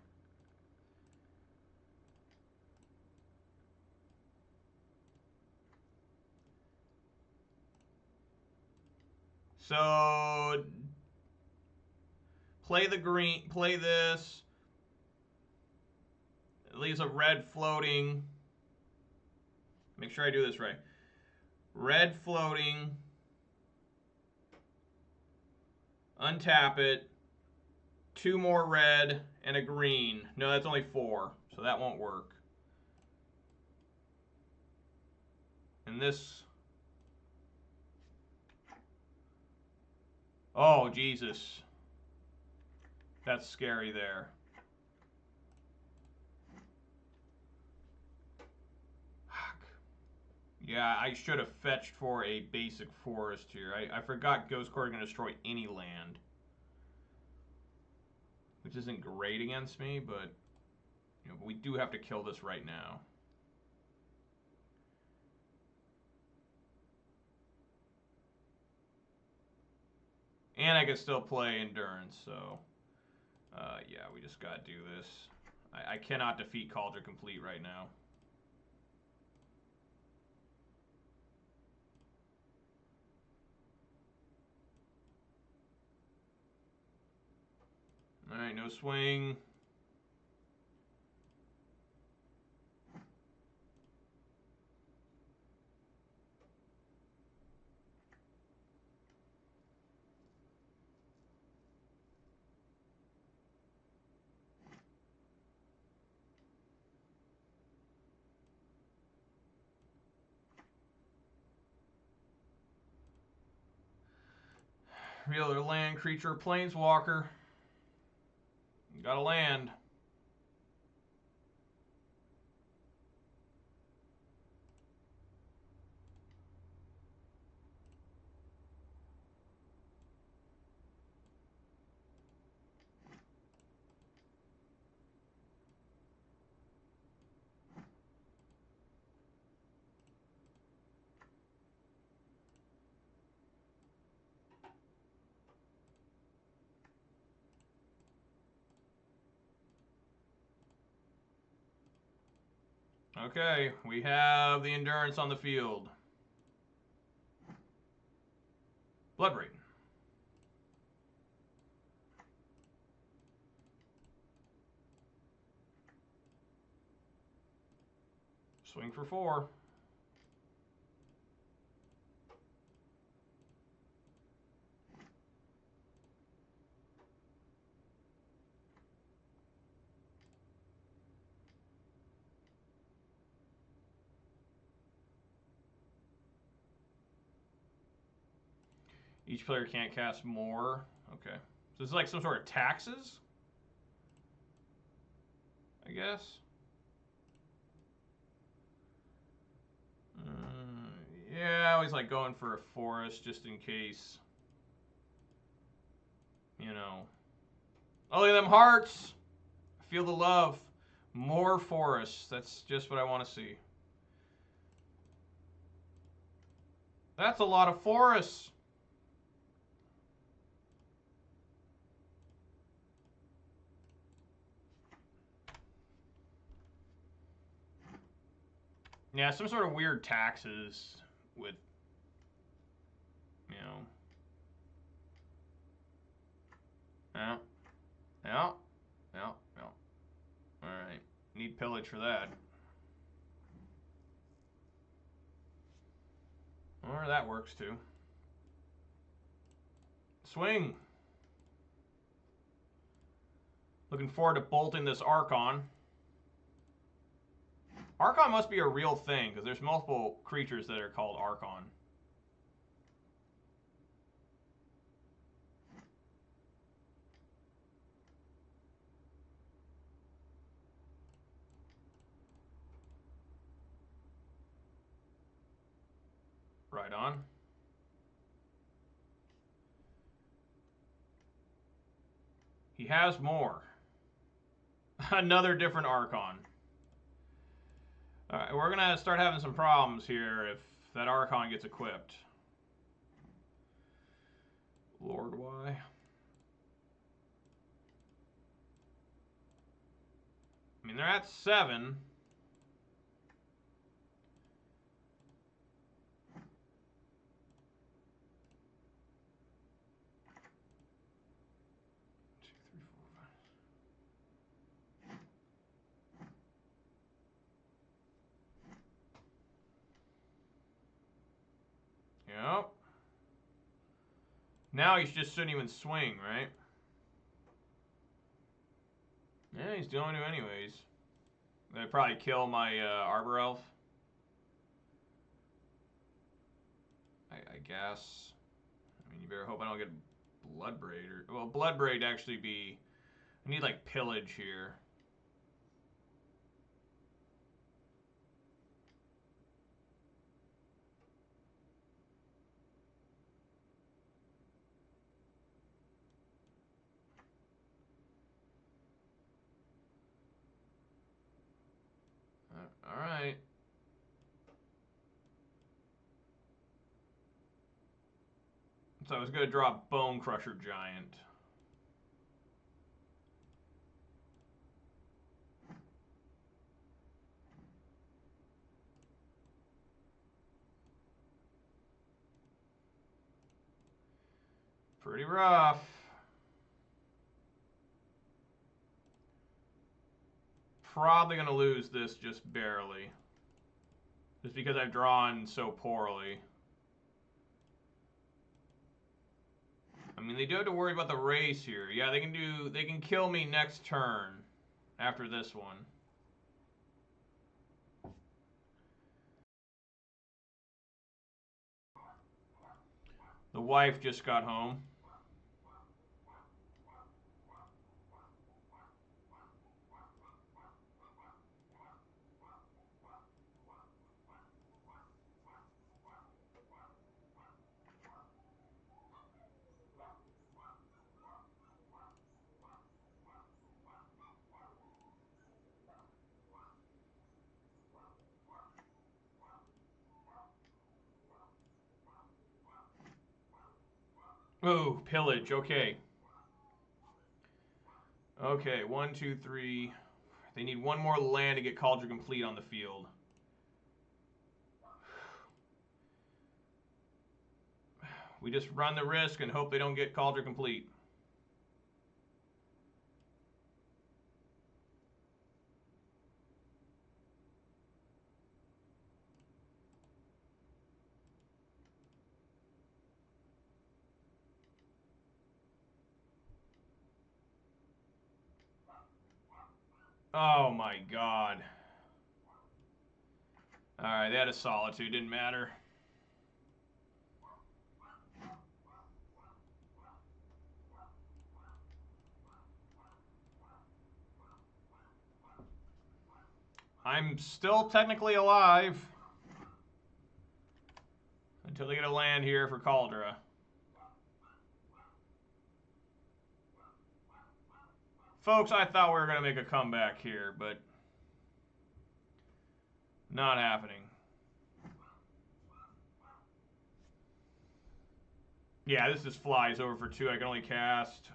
So play the green, play this. It leaves a red floating. Make sure I do this right. Red floating. Untap it. 2 more red and a green. No, that's only 4, so that won't work. And this Oh, Jesus. That's scary there. Yeah, I should have fetched for a basic forest here. I forgot Ghost Core is going to destroy any land. Which isn't great against me, but we do have to kill this right now. And I can still play Endurance, so... yeah, we just gotta do this. I cannot defeat Cauldron Complete right now. Alright, no swing. Real or land creature, planeswalker. You gotta land. Okay, we have the Endurance on the field. Bloodbraid. Swing for 4. Each player can't cast more. Okay. So it's like some sort of taxes? I guess. Yeah, I always like going for a forest just in case. Oh, look at them hearts! I feel the love. More forests. That's just what I want to see. That's a lot of forests. Yeah, some sort of weird taxes with, Yeah. Yeah. Yeah. Yeah. Alright. Need pillage for that. Or that works too. Swing. Looking forward to bolting this Archon. Archon must be a real thing, because there's multiple creatures that are called Archon. Right on. He has more. Another different Archon. Alright, we're going to start having some problems here if that Archon gets equipped. Lord, why? I mean, they're at 7. Yep. Now he just shouldn't even swing, right? Yeah, he's going to anyways. They'd probably kill my Arbor Elf. I guess. I mean, you better hope I don't get Bloodbraid. Well, Bloodbraid actually be... I need, like, Pillage here. All right. So I was going to draw Bone Crusher Giant. Pretty rough. Probably going to lose this just barely. Just because I've drawn so poorly. I mean, they do have to worry about the race here. Yeah, they can kill me next turn after this one. The wife just got home. Oh, Pillage, okay. Okay, 1, 2, 3. They need one more land to get Cauldron complete on the field. We just run the risk and hope they don't get Cauldron complete. Oh my god. Alright, they had a Solitude, didn't matter. I'm still technically alive. Until they get a land here for Cauldron. Folks, I thought we were going to make a comeback here, but not happening. Yeah, this just flies over for 2. I can only cast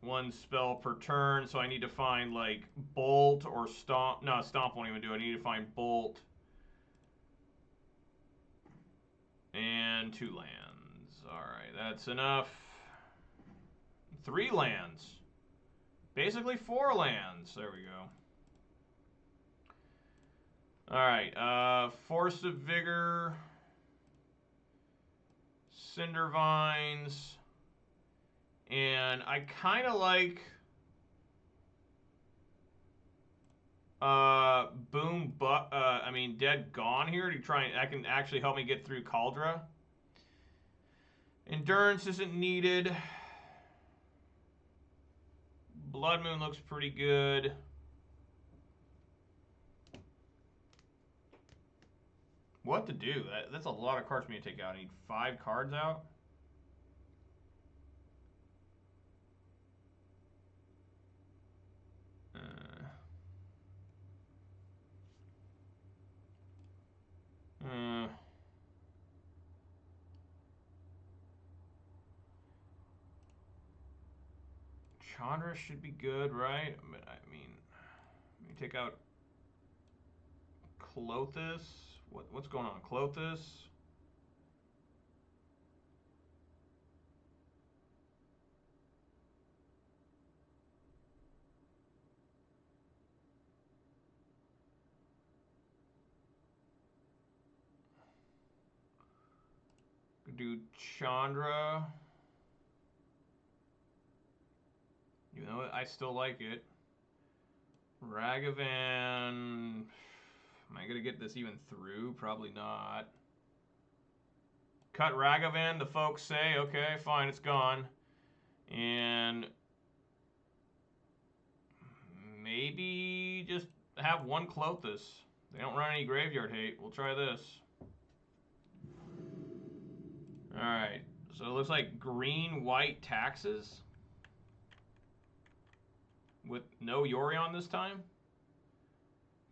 1 spell per turn, so I need to find, like, Bolt or Stomp. No, Stomp won't even do it. I need to find Bolt. And 2 lands. Alright, that's enough. 3 lands. Basically 4 lands. There we go. Alright, Force of Vigor. Cindervines. And I kind of like Dead Gone here to try and that can actually help me get through Cauldron. Endurance isn't needed. Blood Moon looks pretty good. What to do? That's a lot of cards for me to take out. I need 5 cards out. Chandra should be good, right? I mean, let me take out Clothis. What's going on? Clothis. Could do Chandra. Even though I still like it. Ragavan. Am I going to get this even through? Probably not. Cut Ragavan, the folks say. Okay, fine, it's gone. And maybe just have one Clothis. They don't run any graveyard hate. We'll try this. Alright, so it looks like green-white taxes. With no Yorion this time.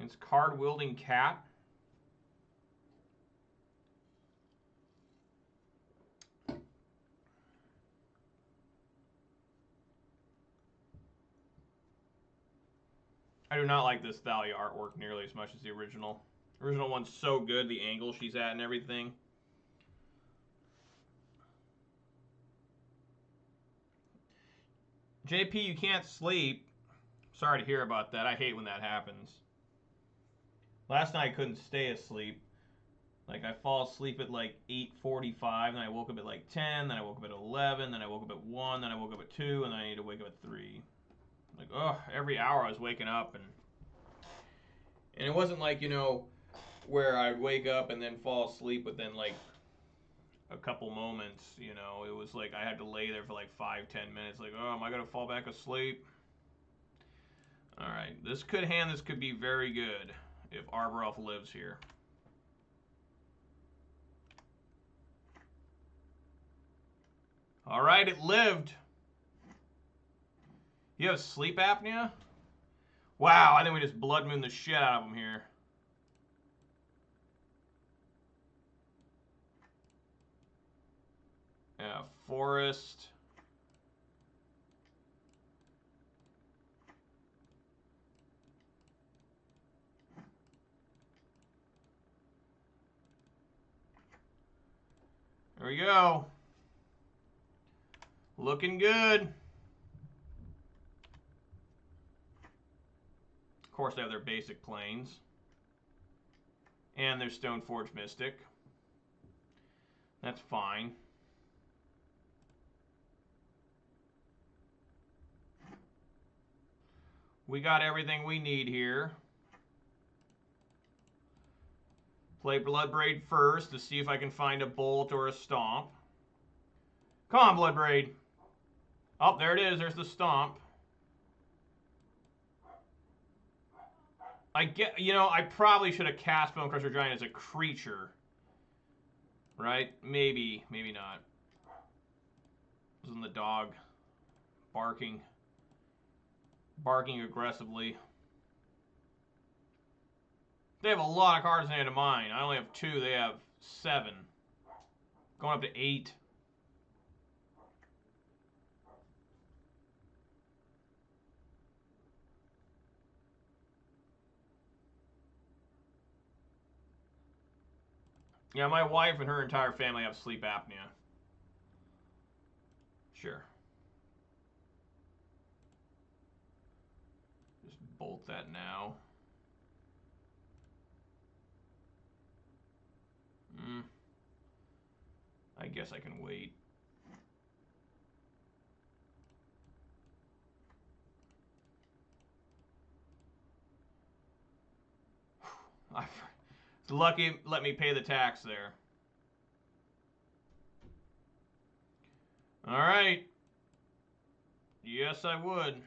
It's card-wielding cat. I do not like this Thalia artwork nearly as much as the original. The original one's so good, the angle she's at and everything. JP, you can't sleep. Sorry to hear about that. I hate when that happens. Last night I couldn't stay asleep. Like, I fall asleep at like 8:45, then I woke up at like 10, then I woke up at 11, then I woke up at 1, then I woke up at 2, and then I need to wake up at 3. Like, ugh, every hour I was waking up, and it wasn't like, you know, where I'd wake up and then fall asleep within like a couple moments, you know. It was like I had to lay there for like 5-10 minutes, like, oh, am I gonna fall back asleep? Alright, this could be very good if Arbor Elf lives here. Alright, it lived. You have sleep apnea? Wow, I think we just blood moon the shit out of him here. Yeah, forest. There we go. Looking good. Of course, they have their basic planes. And their Stoneforge Mystic. That's fine. We got everything we need here. Play Bloodbraid first to see if I can find a Bolt or a Stomp. Come on, Bloodbraid. Oh, there it is. There's the Stomp. You know, I probably should have cast Bone Crusher Giant as a creature. Right? Maybe. Maybe not. Isn't the dog barking? Barking aggressively. They have a lot of cards in the hand of mine. I only have 2. They have 7. Going up to 8. Yeah, my wife and her entire family have sleep apnea. Sure. Just bolt that now. I guess I can wait. It's lucky let me pay the tax there. All right. Yes, I would.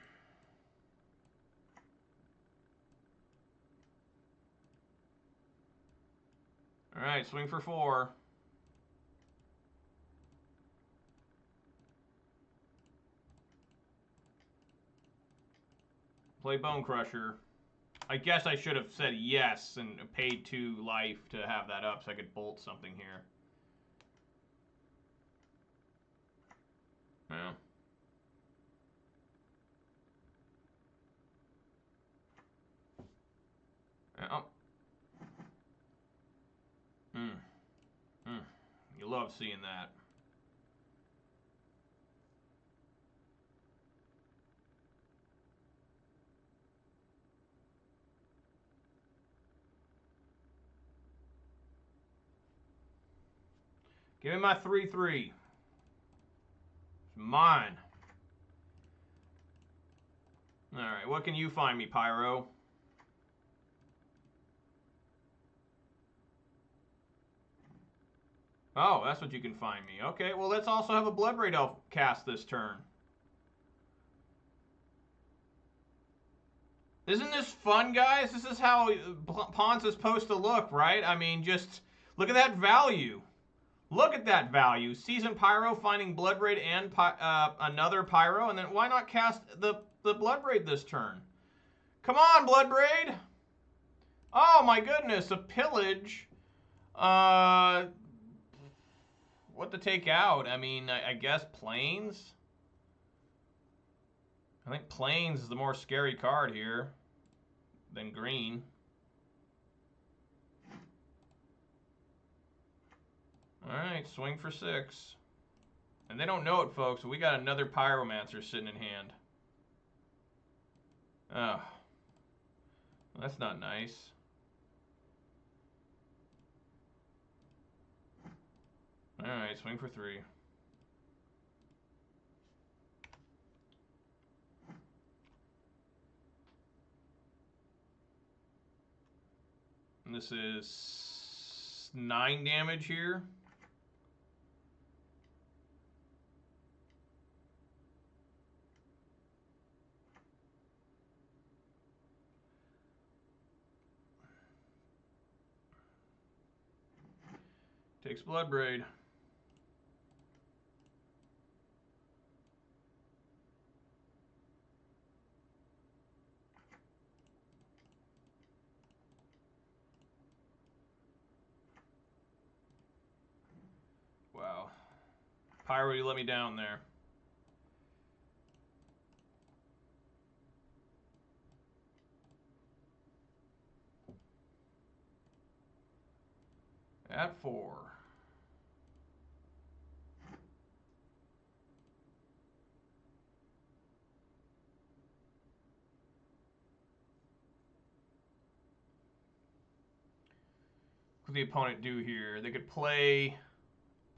All right, swing for 4. Play Bone Crusher. I guess I should have said yes and paid 2 life to have that up so I could bolt something here. Yeah. Oh. You love seeing that. Give me my 3/3. It's mine. Alright, what can you find me, Pyro? Oh, that's what you can find me. Okay, well, let's also have a Bloodbraid Elf cast this turn. Isn't this fun, guys? This is how Ponza's supposed to look, right? I mean, just look at that value. Look at that value. Season Pyro finding Blood Braid and another Pyro, and then why not cast the Blood Braid this turn? Come on, Blood Braid! Oh my goodness, a Pillage. What to take out? I mean, I guess Plains? I think Plains is the more scary card here than green. Alright, swing for 6. And they don't know it, folks, but we got another Pyromancer sitting in hand. Oh. Well, that's not nice. Alright, swing for 3. And this is 9 damage here. Takes Blood Braid. Wow. Pyro, you let me down there. At 4. What could the opponent do here? They could play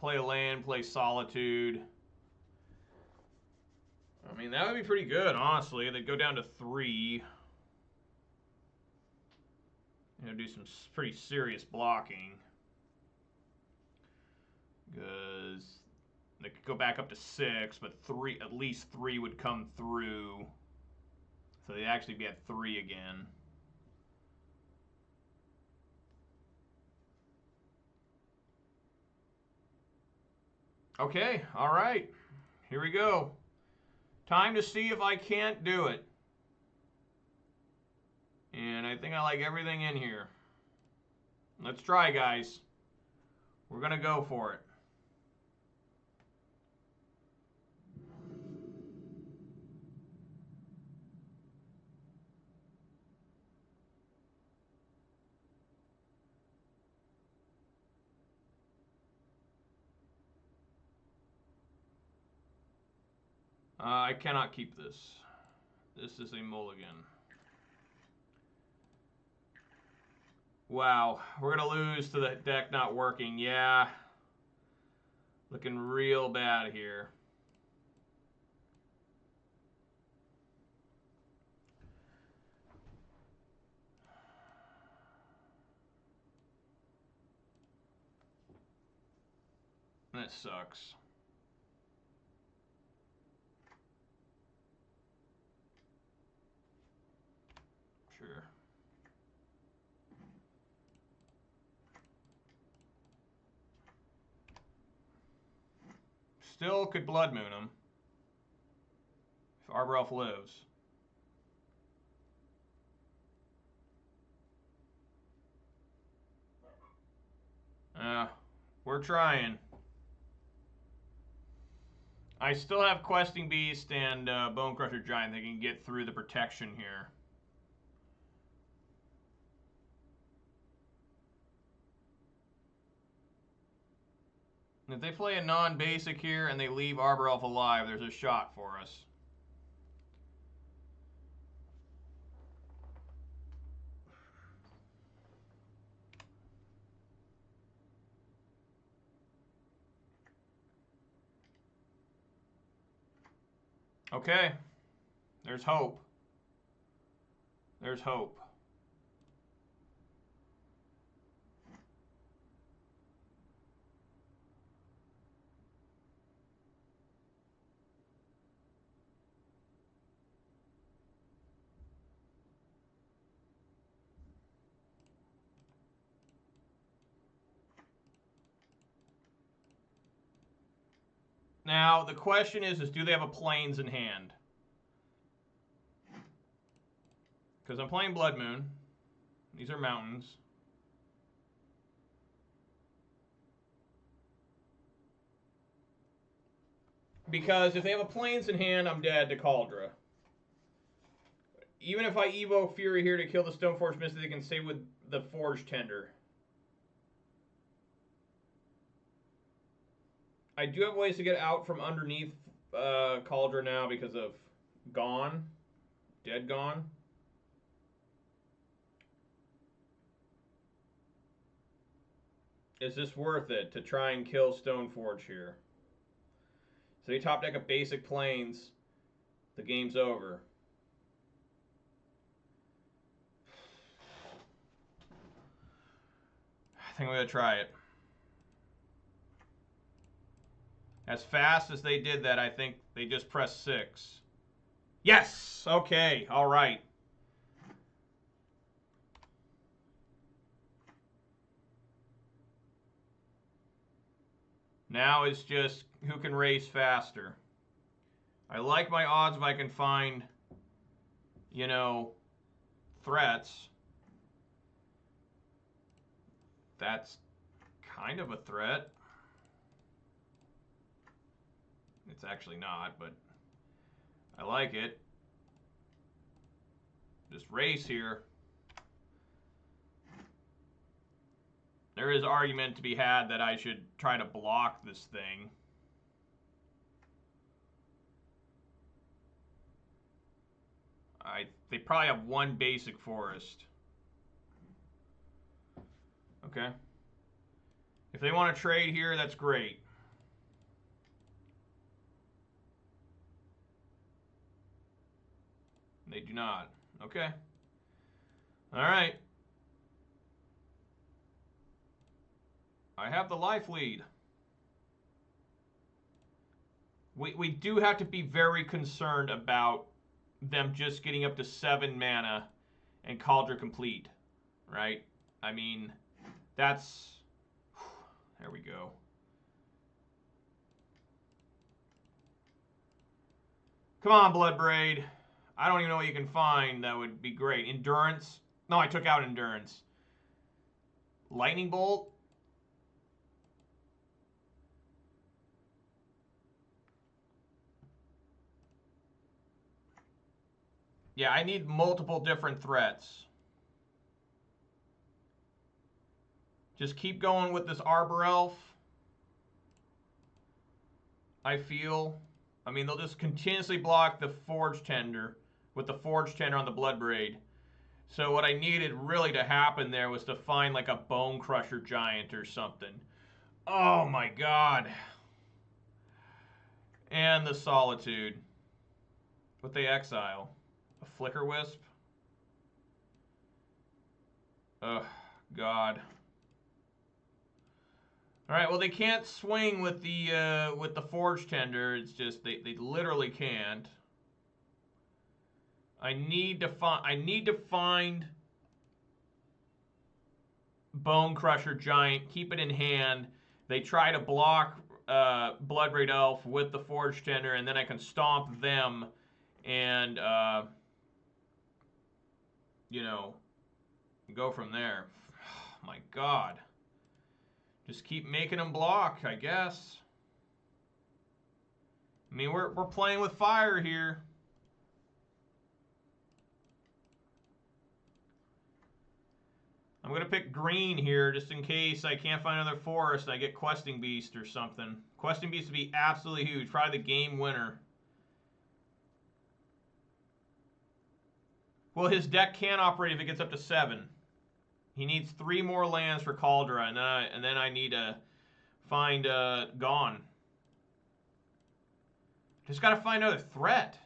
a land, play Solitude. I mean, that would be pretty good, honestly. They'd go down to 3. You know, do some pretty serious blocking. Because they could go back up to 6, but at least 3 would come through. So they'd actually be at 3 again. Okay, all right. Here we go. Time to see if I can't do it. And I think I like everything in here. Let's try, guys. We're going to go for it. I cannot keep this. This is a mulligan. Wow, we're going to lose to the deck not working. Yeah. Looking real bad here. That sucks. Sure. Still could Blood Moon him. If Arbor Elf lives. We're trying. I still have Questing Beast and Bone Crusher Giant that can get through the protection here. If they play a non-basic here and they leave Arbor Elf alive, there's a shot for us. Okay. There's hope. There's hope. Now, the question is do they have a plains in hand? Because I'm playing Blood Moon. These are mountains. Because if they have a plains in hand, I'm dead to Kaldra. Even if I Evoke Fury here to kill the Stoneforge Mystic, they can save with the Forge Tender. I do have ways to get out from underneath Kaldra now because of Gone. Dead Gone. Is this worth it to try and kill Stoneforge here? So you top deck a basic plains, the game's over. I think I'm going to try it. As fast as they did that, I think they just pressed 6. Yes! Okay, all right. Now it's just who can race faster. I like my odds if I can find, you know, threats. That's kind of a threat. It's actually not, but I like it. Just race here. There is argument to be had that I should try to block this thing. They probably have one basic forest. Okay. If they want to trade here, that's great. They do not. Okay. All right. I have the life lead. We do have to be very concerned about them just getting up to 7 mana and Kaldra complete, right? I mean, that's... There we go. Come on, Bloodbraid. I don't even know what you can find that would be great. Endurance? No, I took out Endurance. Lightning Bolt? Yeah, I need multiple different threats. Just keep going with this Arbor Elf. I feel. I mean, they'll just continuously block the Forge Tender with the Forge Tender on the Bloodbraid. So what I needed really to happen there was to find like a Bone Crusher Giant or something. Oh my god. And the Solitude. What they exile? A Flicker Wisp? Ugh, god. All right, well they can't swing with the Forge Tender. It's just they literally can't. I need to find Bone Crusher Giant, keep it in hand. They try to block Bloodbraid Elf with the Forge Tender, and then I can stomp them and you know, go from there. Oh, my god. Just keep making them block, I guess. I mean, we're playing with fire here. I'm going to pick green here just in case I can't find another forest and I get Questing Beast or something. Questing Beast would be absolutely huge. Probably the game winner. Well, his deck can operate if it gets up to 7. He needs 3 more lands for Kaldra, and then I need to find Gone. Just got to find another threat.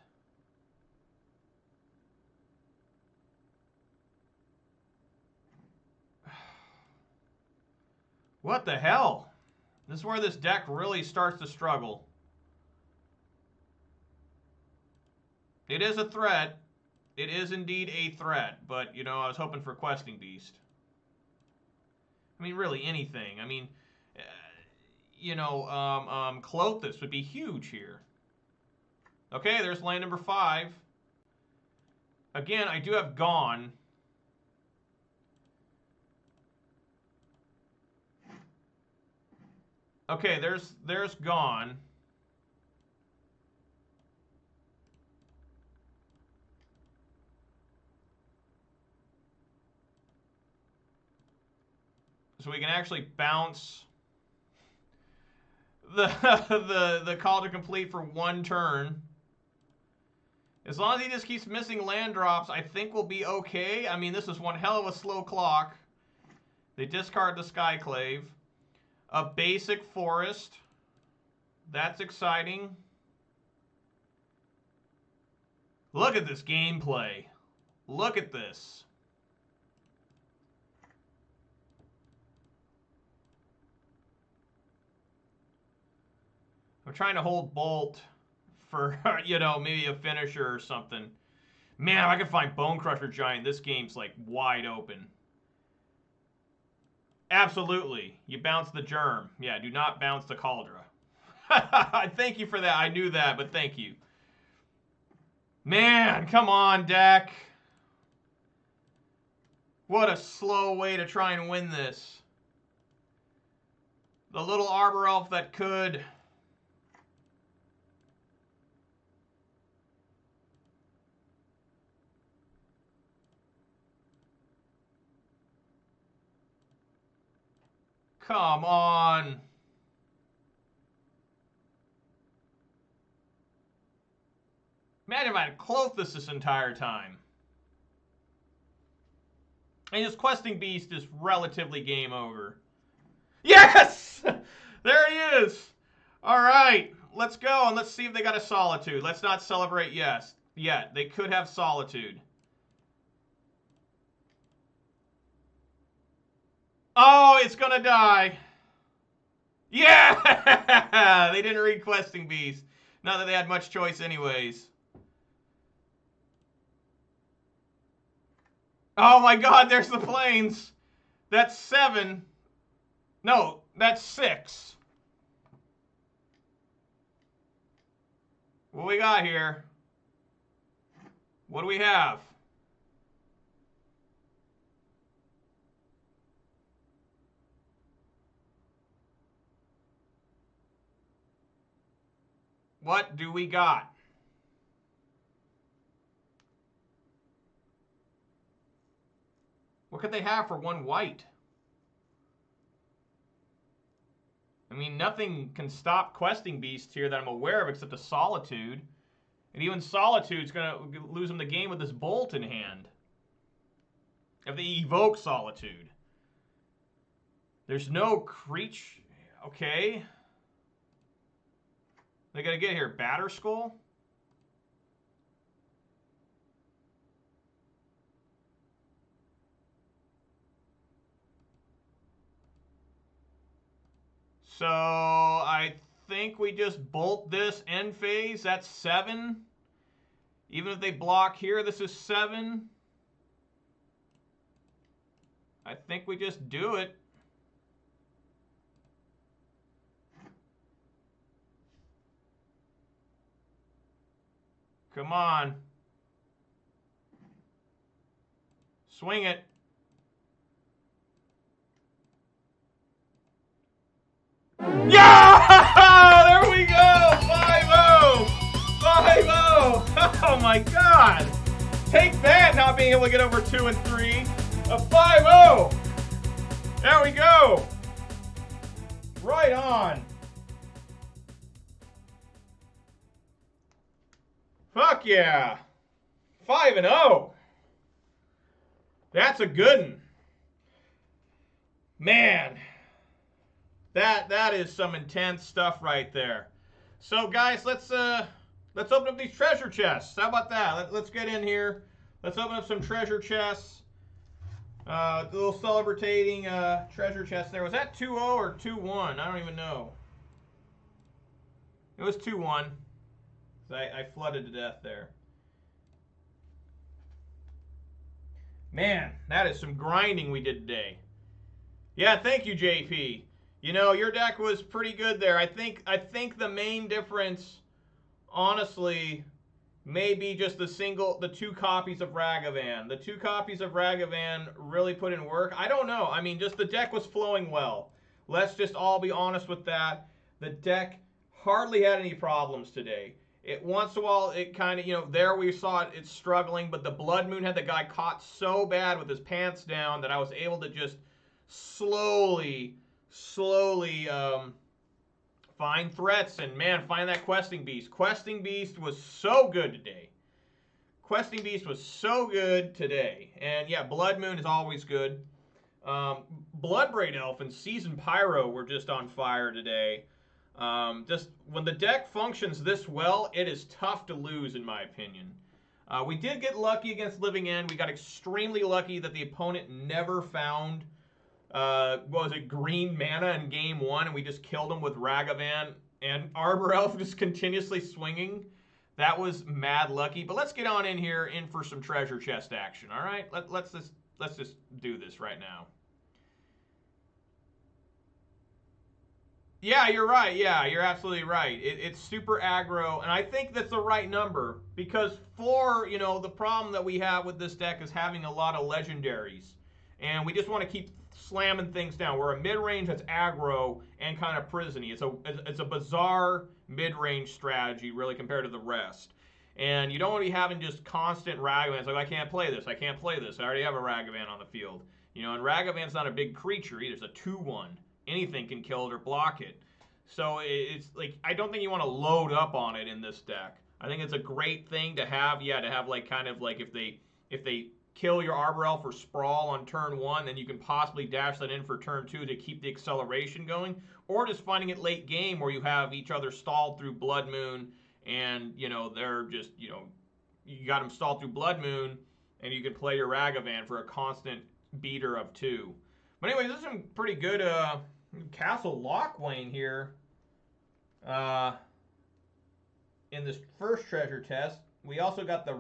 What the hell? This is where this deck really starts to struggle. It is a threat. It is indeed a threat, but, you know, I was hoping for Questing Beast. I mean, really anything. I mean, you know, Klothys would be huge here. Okay, there's land number 5. Again, I do have Gone. Okay, there's Gone. So we can actually bounce the call to complete for 1 turn. As long as he just keeps missing land drops, I think we'll be okay. I mean, this is one hell of a slow clock. They discard the Skyclave. A basic forest. That's exciting. Look at this gameplay. Look at this. I'm trying to hold Bolt for, you know, maybe a finisher or something. Man, if I can find Bone Crusher Giant, this game's like wide open. Absolutely. You bounce the Germ. Yeah, do not bounce the Cauldra. Thank you for that. I knew that, but thank you. Man, come on, deck. What a slow way to try and win this. The little Arbor Elf that could. Come on. Imagine if I had Klothys this entire time. And his Questing Beast is relatively game over. Yes! There he is! Alright, let's go and let's see if they got a Solitude. Let's not celebrate yet. They could have Solitude. Oh, it's gonna die. Yeah! They didn't read Questing Beast. Not that they had much choice anyways. Oh my god, there's the planes. That's 7. No, that's 6. What we got here? What do we have? What do we got? What could they have for 1 white? I mean, nothing can stop Questing Beast here that I'm aware of except a Solitude. And even Solitude's going to lose him the game with this Bolt in hand. If they evoke Solitude. There's no creature. Okay. They got to get here. Batterskull? So I think we just bolt this end phase. That's 7. Even if they block here, this is 7. I think we just do it. Come on. Swing it. Yeah! There we go! 5-0! 5-0! Oh my god! Take that, not being able to get over 2 and 3. A 5-0! There we go! Right on! Fuck yeah! 5-0! That's a good one. Man. That is some intense stuff right there. So guys, let's open up these treasure chests. How about that? Let's get in here. Let's open up some treasure chests. A little celebrating treasure chest there. Was that 2-0 or 2-1? I don't even know. It was 2-1. I flooded to death there. Man, that is some grinding we did today. Yeah, thank you, JP. You know, your deck was pretty good there. I think the main difference, honestly, may be just the two copies of Ragavan. The two copies of Ragavan really put in work. I don't know. I mean, just the deck was flowing well. Let's just all be honest with that. The deck hardly had any problems today. It once in a while, it kind of, you know, there we saw it, it's struggling, but the Blood Moon had the guy caught so bad with his pants down that I was able to just slowly find threats and, man, find that Questing Beast. Questing Beast was so good today. Questing Beast was so good today. And yeah, Blood Moon is always good. Bloodbraid Elf and Seasoned Pyro were just on fire today. Just when the deck functions this well, it is tough to lose, in my opinion. We did get lucky against Living End. We got extremely lucky that the opponent never found what was it, green mana in game one, and we just killed him with Ragavan and Arbor Elf just continuously swinging. That was mad lucky. But let's get on in here for some treasure chest action. All right, let's just do this right now. Yeah, you're right. Yeah, you're absolutely right. It's super aggro, and I think that's the right number because you know, the problem that we have with this deck is having a lot of legendaries, and we just want to keep slamming things down. We're a mid-range that's aggro and kind of prisony. It's a bizarre mid-range strategy, really, compared to the rest. And you don't want to be having just constant Ragavans. Like, I can't play this. I can't play this. I already have a Ragavan on the field. You know, and Ragavan's not a big creature either. It's a 2/1. Anything can kill it or block it. So it's like, I don't think you want to load up on it in this deck. I think it's a great thing to have. Yeah, to have like kind of like if they kill your Arbor Elf for Sprawl on turn 1, then you can possibly dash that in for turn 2 to keep the acceleration going. Or just finding it late game where you have each other stalled through Blood Moon and, you know, they're just, you know, you got them stalled through Blood Moon and you can play your Ragavan for a constant beater of 2. But anyways, this is some pretty good Castle Lockwayne here in this first treasure test. We also got the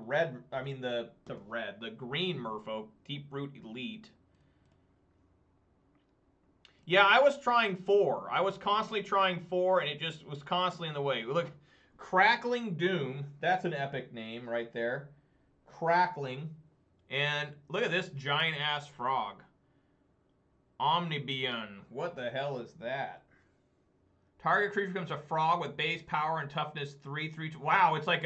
green Merfolk, Deeproot Elite. Yeah, I was trying 4. I was constantly trying 4, and it just was constantly in the way. Look, Crackling Doom. That's an epic name right there. Crackling. And look at this giant-ass frog. Omnibion. What the hell is that? Target creature becomes a frog with base power and toughness 3/3. Wow, it's like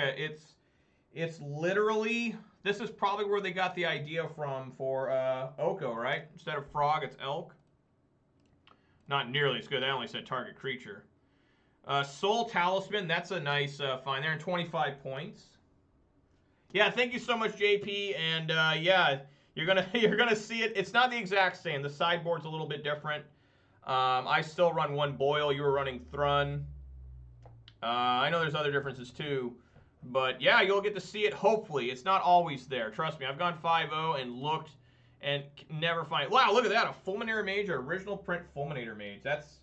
it's literally, this is probably where they got the idea from for Oko, right? Instead of frog, it's elk. Not nearly as good. They only said target creature. Soul Talisman, that's a nice find there, and 25 points. Yeah, thank you so much, JP. And yeah, you're gonna see it. It's not the exact same. The sideboard's a little bit different. I still run one Boil. You were running Thrun. I know there's other differences too. But yeah, you'll get to see it, hopefully. It's not always there. Trust me, I've gone 5-0 and looked and never find it. Wow, look at that. A Fulminator Mage, or original print Fulminator Mage. That's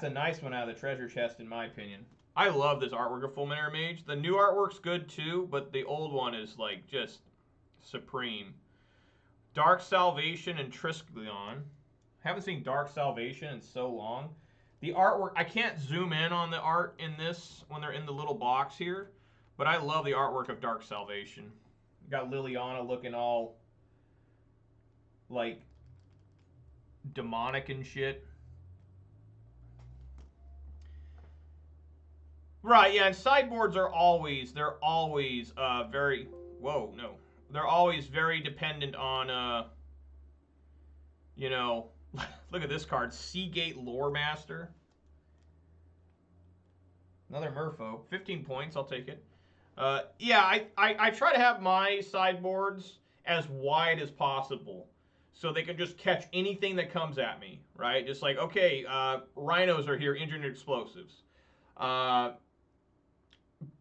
a nice one out of the treasure chest, in my opinion. I love this artwork of Fulminator Mage. The new artwork's good too, but the old one is like just supreme. Dark Salvation and Triskelion. Haven't seen Dark Salvation in so long. The artwork, I can't zoom in on the art in this when they're in the little box here, but I love the artwork of Dark Salvation. You got Liliana looking all like demonic and shit. Right, yeah, and sideboards are always, they're always very, whoa, no. They're always very dependent on, you know, look at this card, Seagate Lore Master. Another Merfolk, 15 points, I'll take it. Yeah, I try to have my sideboards as wide as possible so they can just catch anything that comes at me, right? Just like, okay, rhinos are here, engineered explosives.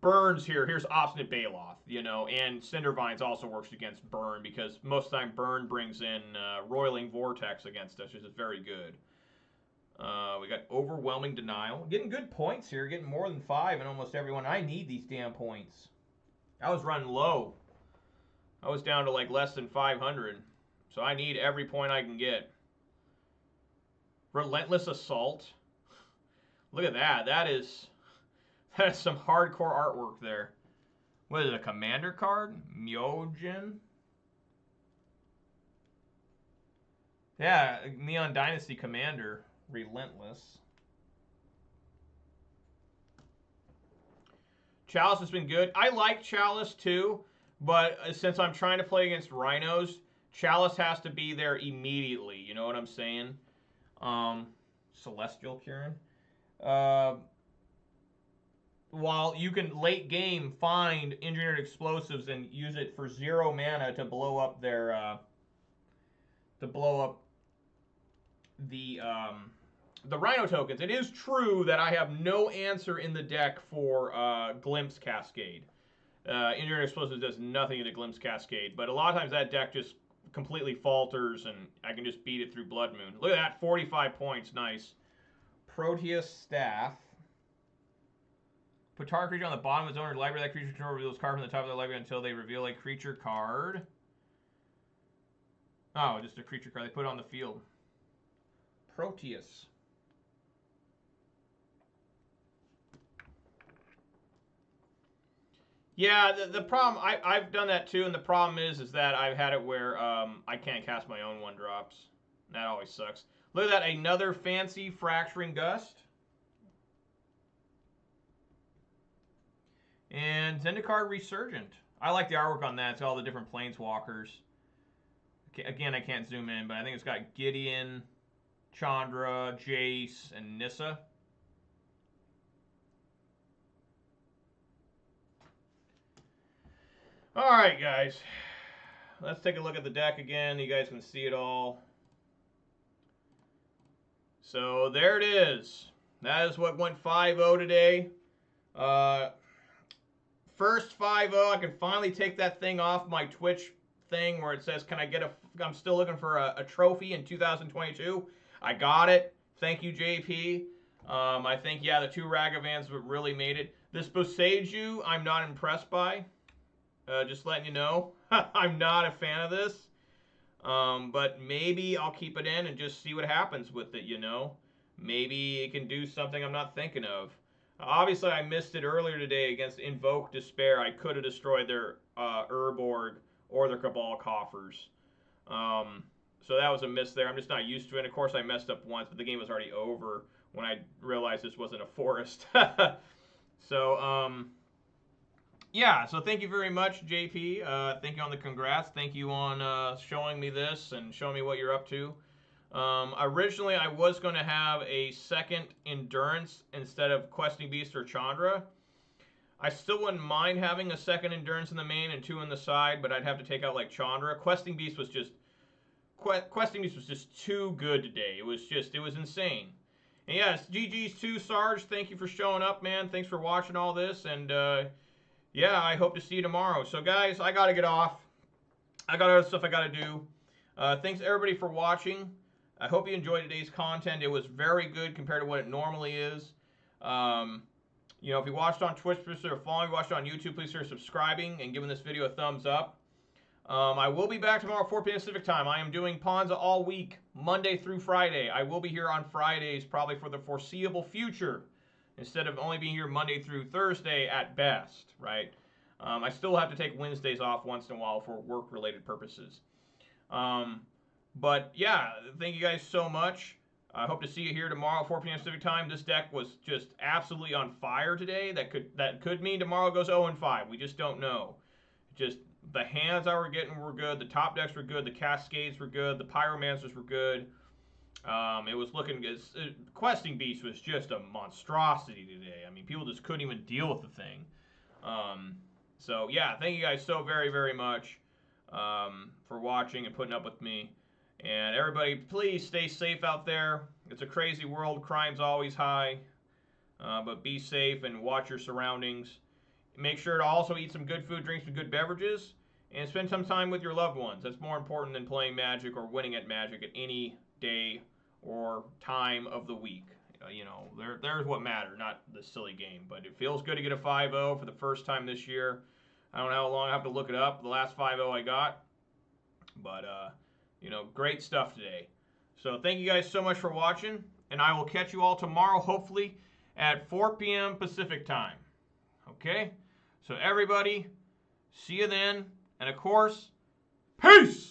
Burn's here. Here's Obstinate Baloth, you know, and Cindervines also works against Burn because most of the time Burn brings in Roiling Vortex against us, which is very good. We got Overwhelming Denial. Getting good points here, getting more than 5 in almost everyone. I need these damn points. I was running low. I was down to like less than 500, so I need every point I can get. Relentless Assault. Look at that. That is some hardcore artwork there. What is it, a commander card? Myojin? Yeah, Neon Dynasty Commander. Relentless. Chalice has been good. I like Chalice too, but since I'm trying to play against Rhinos, Chalice has to be there immediately. You know what I'm saying? Celestial Kieran. While you can late game find engineered explosives and use it for 0 mana to blow up their the Rhino tokens. It is true that I have no answer in the deck for Glimpse Cascade. Engineered explosives does nothing to Glimpse Cascade, but a lot of times that deck just completely falters and I can just beat it through Blood Moon. Look at that, 45 points, nice. Proteus Staff. Put target creature on the bottom of its owner's library. That creature control reveals card from the top of the library until they reveal a creature card. Oh, just a creature card. They put it on the field. Proteus. Yeah, the problem, I've done that too, and the problem is that I've had it where I can't cast my own 1-drops. That always sucks. Look at that, another fancy Fracturing Gust. And Zendikar Resurgent. I like the artwork on that. It's all the different planeswalkers. Again, I can't zoom in, but I think it's got Gideon, Chandra, Jace, and Nissa. Alright, guys. Let's take a look at the deck again. You guys can see it all. So, there it is. That is what went 5-0 today. First 5-0, I can finally take that thing off my Twitch thing where it says, can I get a, I'm still looking for a trophy in 2022. I got it. Thank you, JP. I think, yeah, the 2 Ragavans really made it. This Boseiju, I'm not impressed by. Just letting you know. I'm not a fan of this. But maybe I'll keep it in and just see what happens with it, you know. Maybe it can do something I'm not thinking of. Obviously, I missed it earlier today against Invoke Despair. I could have destroyed their Urborg or their Cabal Coffers. So that was a miss there. I'm just not used to it. And of course, I messed up once, but the game was already over when I realized this wasn't a forest. So, yeah. So thank you very much, JP. Thank you on the congrats. Thank you on showing me this and showing me what you're up to. Originally, I was going to have a second Endurance instead of Questing Beast or Chandra. I still wouldn't mind having a second Endurance in the main and 2 in the side, but I'd have to take out like Chandra. Questing Beast was just too good today. It was insane. And yes, GG's too, Sarge. Thank you for showing up, man. Thanks for watching all this, and yeah, I hope to see you tomorrow. So guys, I gotta get off. I got other stuff I gotta do. Thanks everybody for watching. I hope you enjoyed today's content. It was very good compared to what it normally is. You know, if you watched on Twitch, please consider following. If you watched on YouTube, please consider subscribing and giving this video a thumbs up. I will be back tomorrow at 4 p.m. Pacific time. I am doing Ponza all week, Monday through Friday. I will be here on Fridays probably for the foreseeable future, instead of only being here Monday through Thursday at best, right? I still have to take Wednesdays off once in a while for work-related purposes. But yeah, thank you guys so much. I hope to see you here tomorrow at 4 p.m. Pacific time. This deck was just absolutely on fire today. That could mean tomorrow goes 0-5. We just don't know. Just the hands I were getting were good. The top decks were good. The Cascades were good. The Pyromancers were good. It was looking good. Questing Beast was just a monstrosity today. I mean, people just couldn't even deal with the thing. So yeah, thank you guys so very, very much for watching and putting up with me. And everybody, please stay safe out there. It's a crazy world. Crime's always high. But be safe and watch your surroundings. Make sure to also eat some good food, drink some good beverages, and spend some time with your loved ones. That's more important than playing Magic or winning at Magic at any day or time of the week. You know, there's what matters, not the silly game. But it feels good to get a 5-0 for the first time this year. I don't know how long I have to look it up. The last 5-0 I got. But, you know, great stuff today. So thank you guys so much for watching, and I will catch you all tomorrow, hopefully, at 4 p.m. Pacific time. Okay? So everybody, see you then, and of course, peace!